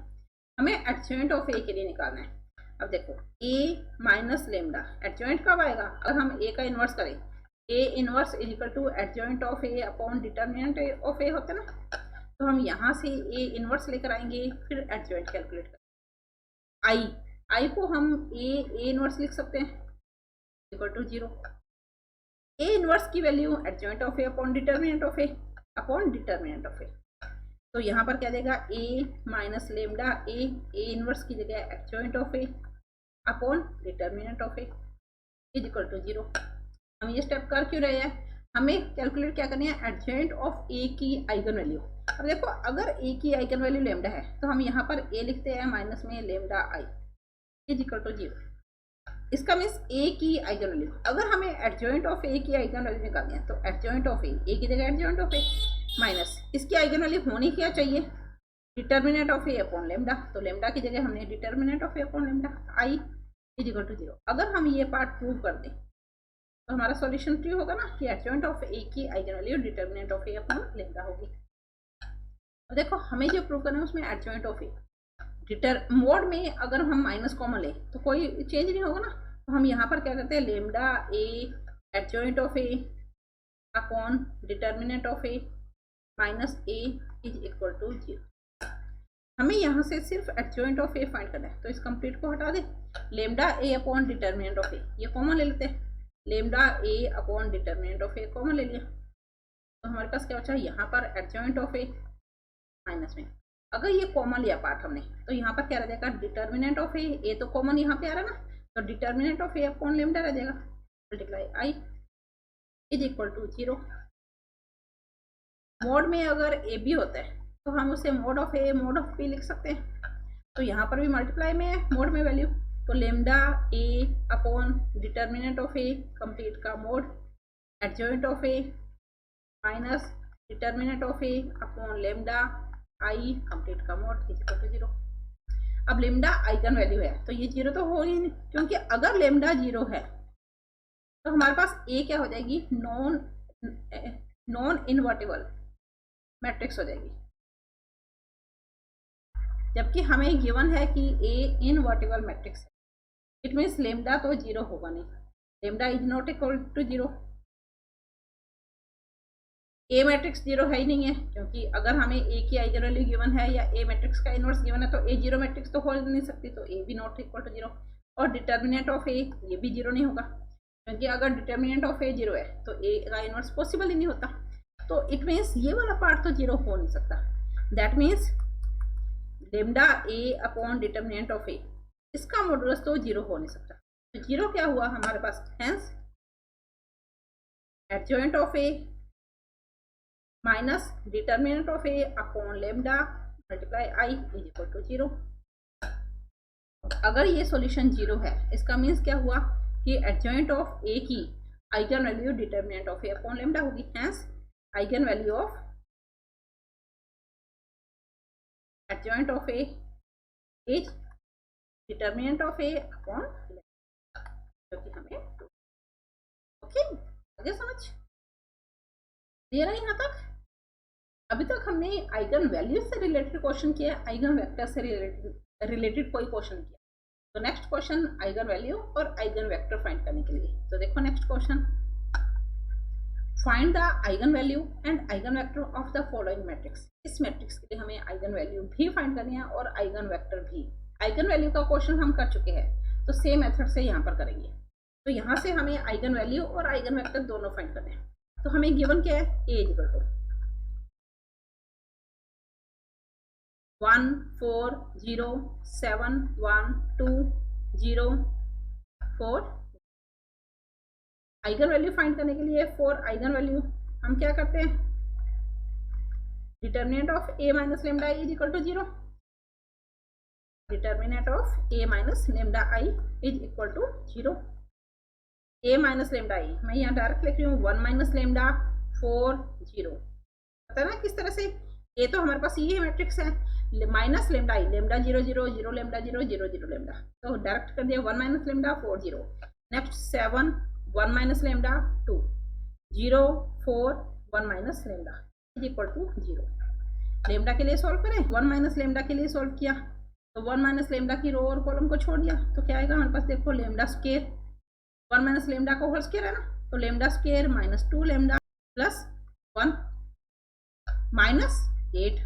हमें एडजॉइंट ऑफ ए के लिए निकालना है। अब देखो ए माइनस लेमडा एडजॉइंट कब आएगा, अगर हम ए का इनवर्स करें, A inverse is equal to adjoint of A upon determinant of A होता है ना। तो हम यहाँ से ए इनवर्स लेकर आएंगे, फिर एडजॉइंट कैलकुलेट करेंगे। आई आई को हम ए इनवर्स लिख सकते हैं इक्वल टू 0। ए इनवर्स की value adjoint of A upon determinant of A upon determinant of A. तो यहाँ पर क्या देगा A minus lambda A inverse की जगह adjoint of A upon determinant of A is equal to 0। हम ये स्टेप कर क्यों रहे हैं, हमें कैलकुलेट क्या करनी है एडजॉइंट ऑफ ए की आइगन वैल्यू। अब देखो अगर ए की आइगन वैल्यू लेमडा है तो हम यहाँ पर ए लिखते हैं माइनस में lambda I is equal to 0। इसका मीन्स ए की आइगन वैल्यू, अगर हमें एडजॉइंट ऑफ ए की आइगन वैल्यू निकालनी है तो एडजॉइंट ऑफ ए की जगह एडजॉइंट ऑफ ए माइनस इसकी आइगन वैल्यू होनी क्या चाहिए determinant of A upon lambda. तो लेमडा की जगह हमने determinant of A upon lambda I is equal to 0। अगर हम ये पार्ट प्रूव कर दें तो हमारा सॉल्यूशन ट्रू होगा ना कि एडजॉइंट ऑफ ए की eigen value determinant of A upon lambda होगी। तो देखो हमें जो प्रूव करना है उसमें एडजॉइंट ऑफ ए मोड में अगर हम माइनस कॉमन ले तो कोई चेंज नहीं होगा ना। तो हम यहाँ पर क्या करते हैं lambda A adjoint of A upon determinant of A minus A is equal to 0। हमें यहाँ से सिर्फ एडजॉइंट ऑफ ए फाइंड करना है तो इस कंप्लीट को हटा दे, lambda A upon determinant of A ये कॉमन ले लेते हैं, lambda A upon determinant of A common ले लिया। तो हमारे पास क्या बचा यहाँ पर एडजॉइंट ऑफ ए माइनस में, अगर ये कॉमन लिया पार्ट हमने तो यहाँ पर क्या रह जाएगा डिटर्मिनेंट ऑफ ए तो कॉमन यहाँ पे आ रहा है ना, तो determinant of A upon lambda रह जाएगा multiply I is equal to 0। Mod में अगर ए बी होता है तो हम उसे mod of A mod of B लिख सकते हैं। तो यहाँ पर भी मल्टीप्लाई में है मोड में वैल्यू, तो lambda A upon determinant of A complete का mod adjoint of A minus determinant of A upon lambda I complete का मोड इज इक्वल टू 0। अब लेमडा आइगन वैल्यू है तो ये 0 तो हो ही नहीं, क्योंकि अगर लेमडा 0 है तो हमारे पास ए क्या हो जाएगी नॉन इनवर्टिबल मैट्रिक्स हो जाएगी, जबकि हमें गिवन है कि ए इनवर्टिबल मैट्रिक्स है। इट मीन्स लेमडा तो 0 होगा नहीं, lambda is not equal to 0। A matrix 0 है ही नहीं है, क्योंकि अगर हमें ए की आइगन वैल्यू गिवन है या ए मैट्रिक्स का इनवर्स गिवन है तो ए 0 मैट्रिक्स तो हो नहीं सकती, तो ए भी नॉट इक्वल टू 0। और डिटर्मिनेंट ऑफ ए ये भी 0 नहीं होगा, क्योंकि अगर डिटर्मिनेंट ऑफ ए 0 है तो ए का इनवर्स पॉसिबल ही नहीं होता। तो इट मीन्स ये वाला पार्ट तो 0 हो नहीं सकता। That means lambda A upon determinant of A इसका मॉडुलस तो 0 हो नहीं सकता। तो 0 क्या हुआ हमारे पास, hence adjoint of A minus determinant of A upon lambda multiply I is equal to 0। अगर ये सॉल्यूशन 0 है इसका मीन्स क्या हुआ कि एडजॉइंट ऑफ ए की eigen value determinant of A upon lambda होगी, hence eigen value of adjoint of A is determinant of A upon lambda, जो कि हमें ओके आगे समझ क्लियर है यहाँ तक। अभी तक हमने आइगन वैल्यू से रिलेटेड क्वेश्चन किया, आइगन वेक्टर से रिलेटेड कोई क्वेश्चन किया। तो नेक्स्ट क्वेश्चन आइगन वैल्यू और आइगन वेक्टर फाइंड करने के लिए, तो देखो next question, find the eigen value and eigen vector of the following matrix. इस मैट्रिक्स के लिए हमें आइगन वैल्यू भी फाइंड करनी है और आइगन वेक्टर भी। आइगन वैल्यू का क्वेश्चन हम कर चुके हैं, तो सेम मेथड से यहाँ पर करेंगे। तो यहाँ से हमें आइगन वैल्यू और आइगन वेक्टर दोनों फाइंड करने हैं। तो हमें गिवन क्या है, A equal to 1 4 0 7 1 2 0 4। Eigen value find करने के लिए फॉर आइगन वैल्यू हम क्या करते हैं, determinant of A minus lambda I is equal to 0। Determinant of A minus lambda I is equal to 0। A minus lambda I मैं यहाँ direct लिख रही हूँ 1 माइनस लेमडा 4 0। पता है ना किस तरह से, ए तो हमारे पास ये मैट्रिक्स है, minus lambda I lambda 0 0 0 lambda 0 0 0 lambda, तो डायरेक्ट कर दिया 1 minus lambda 4 0। Next 7 1 minus lambda 2 0 4 1 minus lambda is equal to 0। Lambda के लिए सॉल्व करें, 1 माइनस लेमडा के लिए सॉल्व किया तो 1 माइनस लेमडा की रो और कॉलम को छोड़ दिया तो क्या आएगा हमारे पास, देखो लेमडा स्क्वायर 1 माइनस लेमडा का होल स्क्वायर है ना, तो lambda square minus 2 lambda plus 1 minus 8।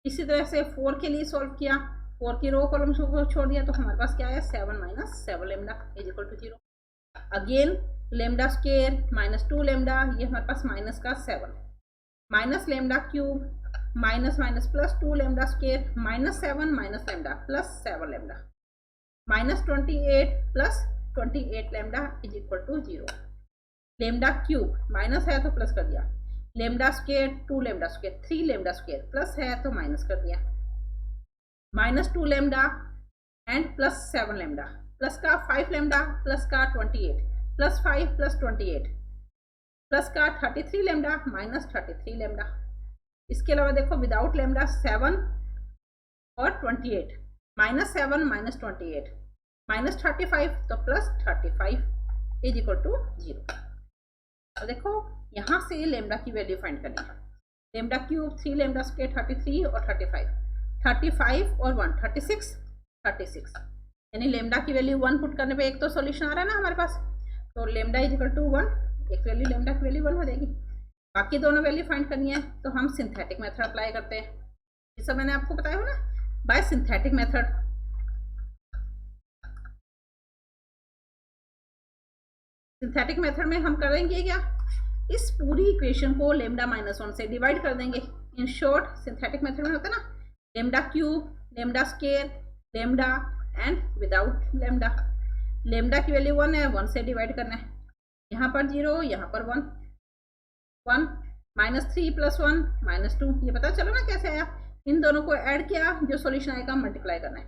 इसी तरह से 4 के लिए सॉल्व किया, 4 की रो कॉलम को छोड़ दिया तो हमारे पास क्या है 7 minus 7 lambda is equal to 0। Again lambda square minus 2 lambda, ये हमारे पास माइनस का 7 minus lambda cube minus minus plus 2 lambda square minus 7 minus lambda plus 7 lambda minus 28 plus 28 lambda is equal to 0। Lambda cube minus है तो plus कर दिया, lambda square 2 lambda square 3 lambda square plus है तो minus कर दिया, minus 2 lambda and plus 7 lambda plus का 5 lambda plus का 28 प्लस 5 प्लस 28 प्लस का 33 लेमडा माइनस 33 लेमडा। इसके अलावा देखो विदाउट लेमडा 7 और 28 माइनस 7 माइनस 28 माइनस 35 तो प्लस 35 इज इक्वल टू 0। तो देखो यहाँ से लेमडा की वैल्यू फाइंड करनी है। लेमडा क्यूब 3 लेमडा स्क्वायर 33 और 35 और 1 36 यानी लेमडा की वैल्यू 1 पुट करने पे एक तो सॉल्यूशन आ रहा है ना हमारे पास, तो लेमडा इज इक्वल टू 1, एक वैल्यू लेमडा की वैल्यू 1 हो जाएगी। बाकी दोनों वैल्यू फाइंड करनी है तो हम सिंथेटिक मेथड अप्लाई करते हैं। ये सब मैंने आपको बताया हो ना, bye synthetic method. Synthetic method में हम करेंगे क्या, इस पूरी इक्वेशन को लेमडा माइनस 1 से डिवाइड कर देंगे। इन शॉर्ट सिंथेटिक मेथड में होता है ना lambda cube lambda square lambda and without lambda. Lambda की वैल्यू 1 है, 1 से डिवाइड करना है, यहाँ पर 0 यहाँ पर 1 माइनस 3 प्लस 1 माइनस 2, ये पता चलो ना कैसे आया। इन दोनों को ऐड किया, जो सॉल्यूशन आएगा मल्टीप्लाई करना है।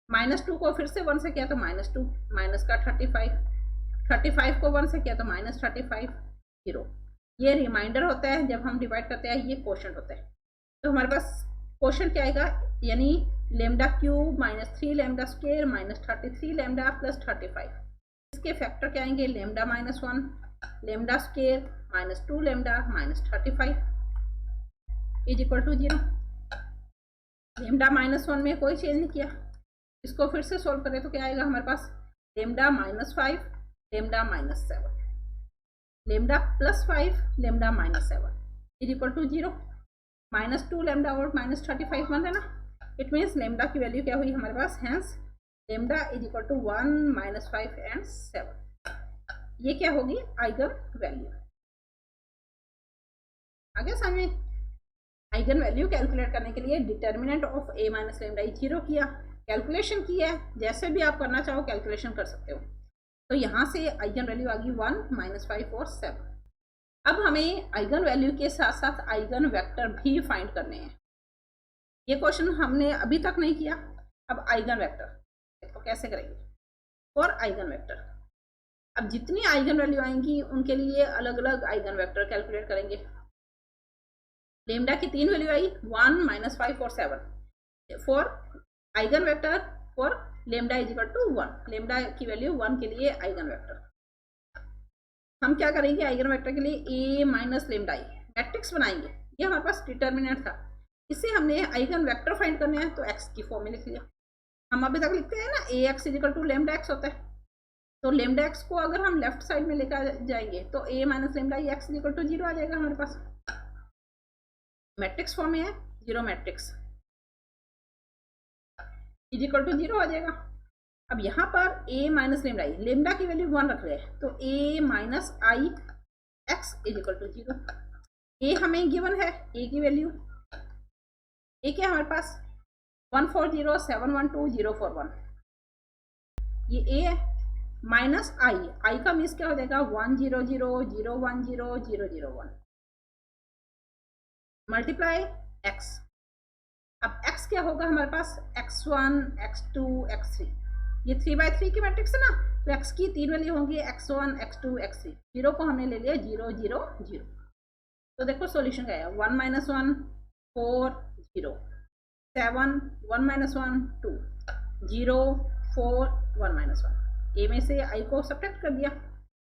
माइनस 2 को फिर से 1 से किया तो माइनस 2 माइनस का 35 को 1 से किया तो माइनस 35 0। ये रिमाइंडर होता है जब हम डिवाइड करते हैं, ये क्वोशंट होता है। तो हमारे पास क्वोशंट क्या आएगा, यानी lambda cube minus 3 lambda square minus 33 lambda plus 35। इसके फैक्टर क्या आएंगे, lambda minus 1 lambda square minus 2 lambda minus 35 is equal to 0। Lambda minus 1 में कोई चेंज नहीं किया। इसको फिर से सोल्व करें तो क्या आएगा हमारे पास, lambda minus 5 lambda minus 7 lambda plus 5 lambda minus 7 is equal to 0। Minus 2 lambda और माइनस 35 बन रहा है ना, इट मीन्स लेमडा की वैल्यू क्या हुई हमारे पास, hence lambda is equal to 1 minus 5 and 7। ये क्या होगी, आइगन वैल्यू। आगे समझ में, आइगन वैल्यू कैलकुलेट करने के लिए determinant of A minus lambda 0 किया, कैलकुलेशन की है। जैसे भी आप करना चाहो कैलकुलेशन कर सकते हो। तो यहाँ से आइगन वैल्यू आ गई 1 माइनस 5 और 7। अब हमें आइगन वैल्यू के साथ साथ आइगन वेक्टर भी फाइंड करने हैं। ये क्वेश्चन हमने अभी तक नहीं किया। अब आइगन वेक्टर देखो कैसे करेंगे, और आइगन वेक्टर, अब जितनी आइगन वैल्यू आएंगी उनके लिए अलग अलग आइगन वेक्टर कैलकुलेट करेंगे। लेमडा की 3 वैल्यू आई, 1 माइनस 5 और 7 for eigen vector for lambda is equal to 1। Lambda की वैल्यू 1 के लिए आइगन वेक्टर। हम क्या करेंगे, आइगन वेक्टर के लिए a minus lambda I matrix बनाएंगे। ये हमारे पास डिटर्मिनेंट था, इससे हमने आइगन वेक्टर फाइंड करने हैं तो x की फॉर्म में लिख लिया। हम अभी तक लिखते हैं ना ax is equal to lambda x होता है। तो लेमडा x को अगर हम लेफ्ट साइड में लेकर जाएंगे तो a minus lambda I x is equal to 0 आ जाएगा हमारे पास। मैट्रिक्स फॉर्म में है, 0 मैट्रिक्स इज इक्वल टू 0 आ जाएगा। अब यहाँ पर a minus lambda I, lambda की वैल्यू 1 रख रहे हैं तो a minus I x is equal to 0। a हमें गिवन है, a की वैल्यू a क्या हमारे पास 140712041, ये a है। माइनस i का मीन्स क्या हो जाएगा 10000100001 मल्टीप्लाई x। अब x क्या होगा हमारे पास, x1 x2 x3, ये 3/3 की मैट्रिक्स है ना, तो x की 3 वैल्यू होंगी x1 x2 x3। 0 को हमने ले लिया 0 0 0। तो देखो सॉल्यूशन क्या है, 1 माइनस 1 4 0 7 1 माइनस 1 2 0 4 1 माइनस 1। ए में से i को सब्ट्रैक्ट कर दिया,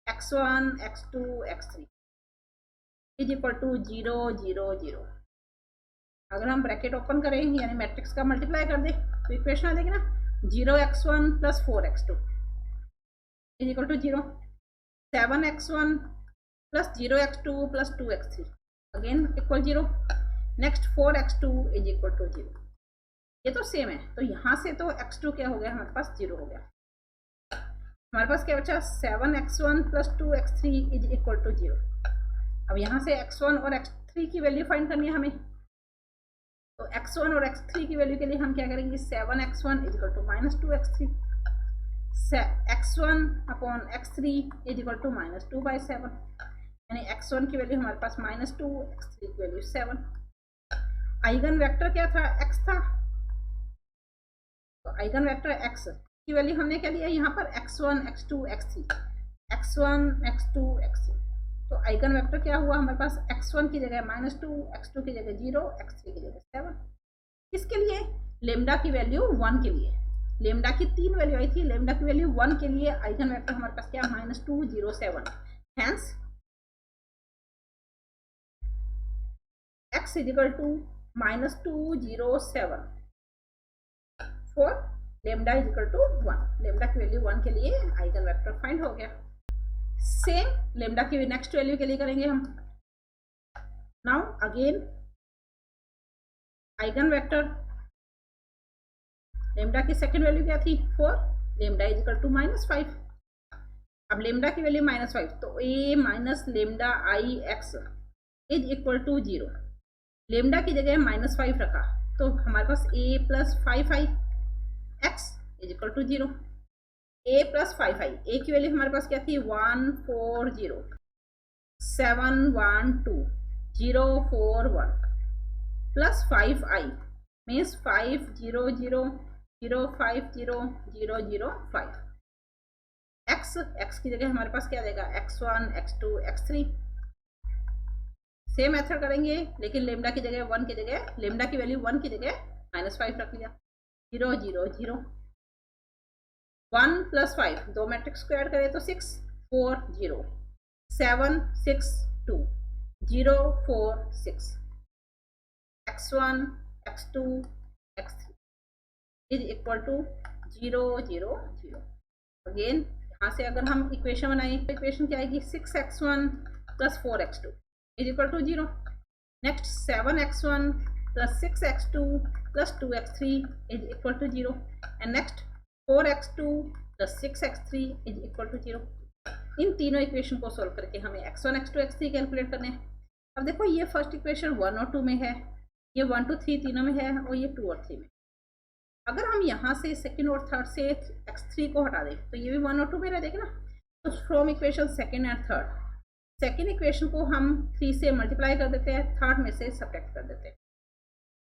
x1 x2 x3 is equal to 0 0 0। अगर हम ब्रैकेट ओपन करें यानी मैट्रिक्स का मल्टीप्लाई कर दे तो इक्वेशन आ जाएगी ना, 0x1 plus 4x2 is equal to 0, 7x1 plus 0x2 plus 2x3 again equal 0, next 4x2 is equal to 0। ये तो सेम है, तो यहाँ से तो x2 क्या हो गया हमारे पास 0 हो गया। हमारे पास क्या बचा 7x1 plus 2x3 is equal to 0। अब यहाँ से x1 और x3 की वैल्यू फाइंड करनी है हमें, तो x1 और x3 की वैल्यू के लिए हम क्या करेंगे 7x1 is equal to minus 2x3, x1 upon x3 is equal to minus 2/7, यानी x1 की वैल्यू हमारे पास -2, x3 की वैल्यू 7। आइगन वेक्टर क्या था x था, तो आइगन वेक्टर x की वैल्यू हमने क्या लिया यहाँ पर x1 x2 x3, x1 x2 x3, तो आइगन वेक्टर क्या हुआ हमारे पास x1 की जगह -2, x2 की जगह 0, x3 की जगह 7। किसके लिए लेमडा की वैल्यू 1 के लिए, लेमडा की 3 वैल्यू आई थी, लेमडा की वैल्यू 1 के लिए आइगन वेक्टर हमारे पास क्या -2 0 7, hence x is equal to -2 0 7 for lambda is equal to 1। Lambda की वैल्यू 1 के लिए आइगन वेक्टर फाइंड हो गया। सेम लेमडा की नेक्स्ट वैल्यू के लिए करेंगे हम। Now again eigen vector lambda की सेकंड वैल्यू क्या थी 4, लेमडा इज इक्वल टू -5। अब लेमडा की वैल्यू -5, तो a minus lambda I x is equal to 0। Lambda की जगह -5 रखा, तो हमारे पास a plus 5i x is equal to 0। a plus 5i, a की वैल्यू हमारे पास क्या थी 1 4 0 7 1 2 0 4 1 प्लस 5i मीन्स 5 0 0 0 5 0 0 0 5। x की जगह हमारे पास क्या देगा x1 x2 x3। Same method करेंगे, लेकिन लेमडा की जगह 1 की जगह लेमडा की वैल्यू 1 की जगह -5 रख लिया। 0 0 0 1 प्लस 5, दो मैट्रिक्स स्क्वायर करें तो 6 4 0 7 6 2 0 4 6 x1 x2 x3 is equal to 0 0 0। Again यहाँ से अगर हम इक्वेशन बनाएं तो इक्वेशन क्या आएगी 6x1 plus 4x2 is equal to 0। Next 7x1 plus 6x2 plus 2x3 is equal to 0 and next 4x2 plus 6x3 is equal to 0। इन तीनों इक्वेशन को सोल्व करके हमें x1 x2 x3 कैलकुलेट करने हैं। अब देखो ये फर्स्ट इक्वेशन 1 और 2 में है, ये 1 2 3 तीनों में है, और ये 2 और 3 में। अगर हम यहाँ से सेकंड और थर्ड से x3 को हटा दें तो ये भी 1 और 2 में रह देगा ना। तो from equation second and third, second equation को हम 3 से मल्टीप्लाई कर देते हैं, थर्ड में से सब्ट्रैक्ट कर देते हैं।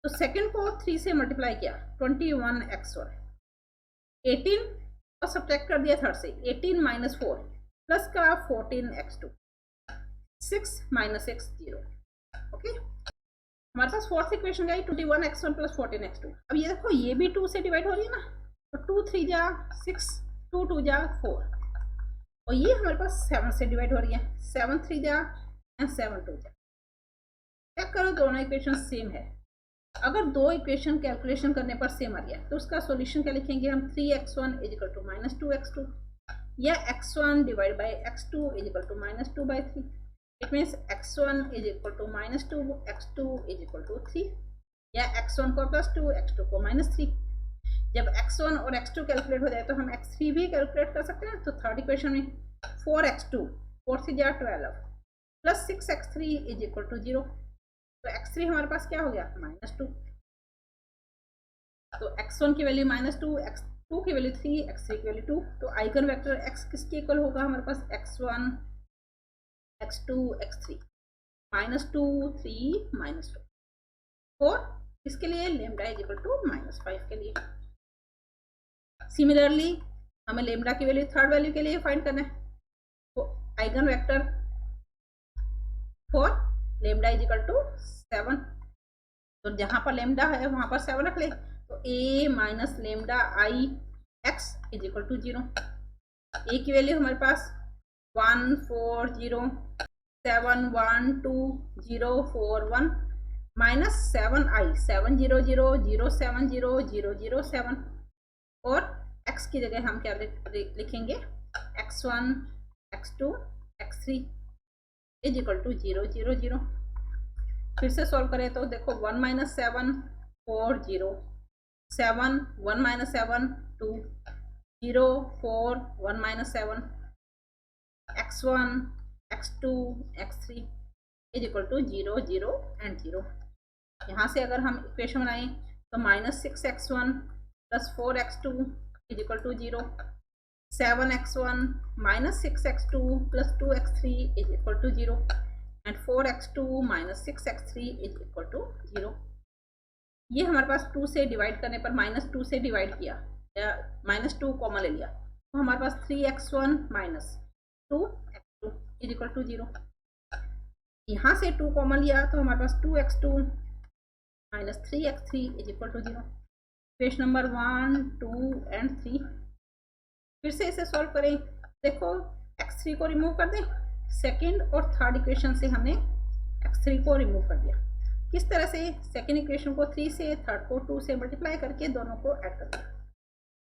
तो सेकंड को 3 से मल्टीप्लाई किया 21x1, 18 और सब्ट्रैक्ट कर दिया थर्ड से 18 माइनस 4 प्लस का 14x2, 6 माइनस 6 0। ओके, हमारे पास फोर्थ इक्वेशन गई 21x1 प्लस 14x2। अब ये देखो ये भी 2 से डिवाइड हो रही है ना, तो 2 3 जा 6, 2 2 जा 4, और ये हमारे पास 7 से डिवाइड हो रही है, 7 3 जा एंड 7 2 जा। चेक करो दोनों इक्वेशन सेम है। अगर दो इक्वेशन कैलकुलेशन करने पर सेम आ गया तो उसका सॉल्यूशन क्या लिखेंगे हम 3x1 is equal to -2x2 या x1 divide by x2 is equal to -2/3। It means x1 is equal to -2 x2 is equal to 3, या x1 को +2 x2 को -3। जब x1 और x2 कैलकुलेट हो जाए तो हम x3 भी कैलकुलेट कर सकते हैं। तो थर्ड इक्वेशन में 4x2 4 से जा 12 plus 6x3 is equal to 0। तो x3 हमारे पास क्या हो गया -2। तो x1 की वैल्यू -2, x2 की वैल्यू 3, x3 की वैल्यू 2। तो आइगन वेक्टर x किसके इक्वल होगा हमारे पास x1 x2 x3 -2 3 -2 और इसके लिए लेमडा इज इक्वल टू -5 के लिए। सिमिलरली हमें लेमडा की वैल्यू थर्ड वैल्यू के लिए फाइंड करना है। तो eigen vector for lambda is equal to 7, तो जहां पर लेमडा है वहां पर 7 रख ले। तो a minus lambda I x is equal to 0। a की वैल्यू हमारे पास 1 4 0 7 1 2 0 4 1 माइनस 7i 7 0 0 0 7 0 0 0 7, और x की जगह हम क्या लिखेंगे x1 x2 x3 is equal to 0 0 0। फिर से सॉल्व करें तो देखो 1 - 7 4 0 7 1 minus 7 2 0 4 1 minus 7 x1 x2 x3 is equal to 0 0 and 0। यहाँ से अगर हम इक्वेशन बनाएं तो -6x1 plus 4x2 is equal to 0, 7x1 -6x2 plus 2x3 is equal to 0 and 4x2 -6x3 is equal to 0। ये हमारे पास 2 से डिवाइड करने पर -2 से डिवाइड किया या -2 कॉमन ले लिया तो हमारे पास 3x1 -2x2 is equal to 0। यहाँ से 2 कॉमन लिया तो हमारे पास 2x2 -3x3 is equal to 0। Equation number 1 2 and 3 फिर से इसे सॉल्व करें। देखो x3 को रिमूव कर दें, सेकंड और थर्ड इक्वेशन से हमने x3 को रिमूव कर दिया। किस तरह से? सेकंड इक्वेशन को 3 से, थर्ड को 2 से मल्टीप्लाई करके दोनों को ऐड कर दिया।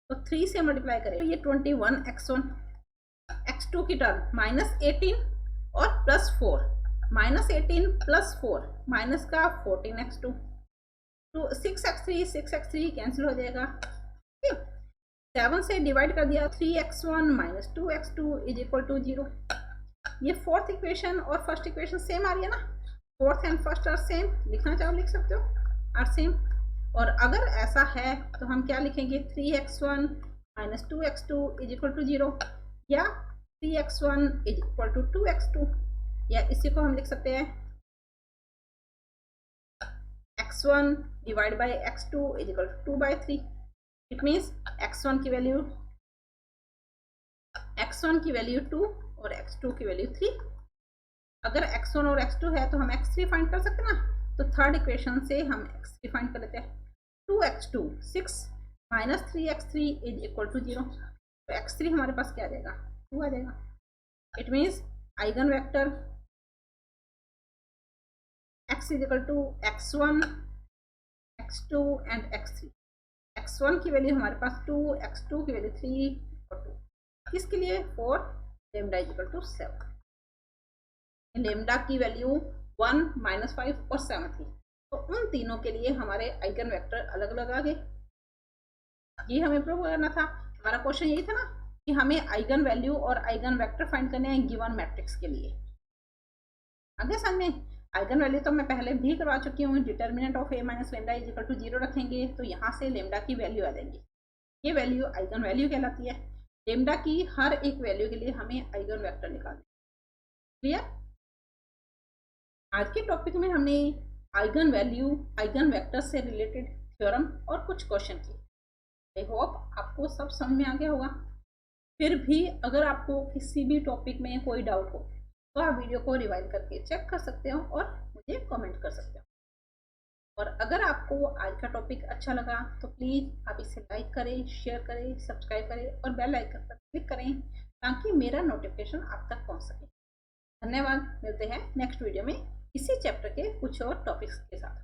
तो 3 से मल्टीप्लाई करें तो ये 21x1, x2 की टर्म -18 और +4, -18 + 4 माइनस का 14x2, तो 6x3 कैंसिल हो जाएगा। ठीक, 7 से डिवाइड कर दिया 3x1 -2x2 is equal to 0। ये फोर्थ इक्वेशन और फर्स्ट इक्वेशन सेम आ रही है ना, fourth and first are same, लिखना चाहो लिख सकते हो, आर सेम। और अगर ऐसा है तो हम क्या लिखेंगे? 3x1 -2x2 is equal to 0 या 3x1 is equal to 2x2, या इसी को हम लिख सकते हैं x1 divide by x2 is equal to 2/3। It means x1 की वैल्यू 2 और x2 की वैल्यू 3। अगर x1 और x2 है तो हम x3 फाइंड कर सकते हैं ना, तो थर्ड इक्वेशन से हम x3 फाइंड कर लेते हैं। 2x2 6 -3x3 is equal to 0, तो x3 हमारे पास क्या आ जाएगा? 2 आ जाएगा। It means eigen vector x is equal to x1 x2 and x3। x1 की वैल्यू हमारे पास 2, x2 की वैल्यू 3 और 2, किसके लिए? 4 lambda is equal to 7। Lambda की वैल्यू 1 -5 और 7 थी, तो उन तीनों के लिए हमारे आइगन वेक्टर अलग अलग आ गए। ये हमें प्रूव करना था। हमारा क्वेश्चन यही था ना कि हमें आइगन वैल्यू और आइगन वेक्टर फाइंड करने हैं गिवन मैट्रिक्स के लिए। आगे समझ में? आइगन वैल्यू तो मैं पहले भी करवा चुकी हूँ। Determinant of a minus lambda is equal to 0 रखेंगे तो यहाँ से लेमडा की वैल्यू आ जाएंगी। ये वैल्यू आइगन वैल्यू कहलाती है। लेमडा की हर एक वैल्यू के लिए हमें आइगन वेक्टर निकालना है। क्लियर? आज के टॉपिक में हमने आइगन वैल्यू, आइगन वेक्टर से रिलेटेड थ्योरम और कुछ क्वेश्चन किए। आई होप आपको सब समझ में आ गया होगा। फिर भी अगर आपको किसी भी टॉपिक में कोई डाउट हो तो आप वीडियो को रिवाइंड करके चेक कर सकते हो और मुझे कमेंट कर सकते हो। और अगर आपको आज का टॉपिक अच्छा लगा तो प्लीज़ आप इसे लाइक करें, शेयर करें, सब्सक्राइब करें और बेल आइकन पर क्लिक करें ताकि मेरा नोटिफिकेशन आप तक पहुंच सके। धन्यवाद। मिलते हैं नेक्स्ट वीडियो में इसी चैप्टर के कुछ और टॉपिक्स के साथ।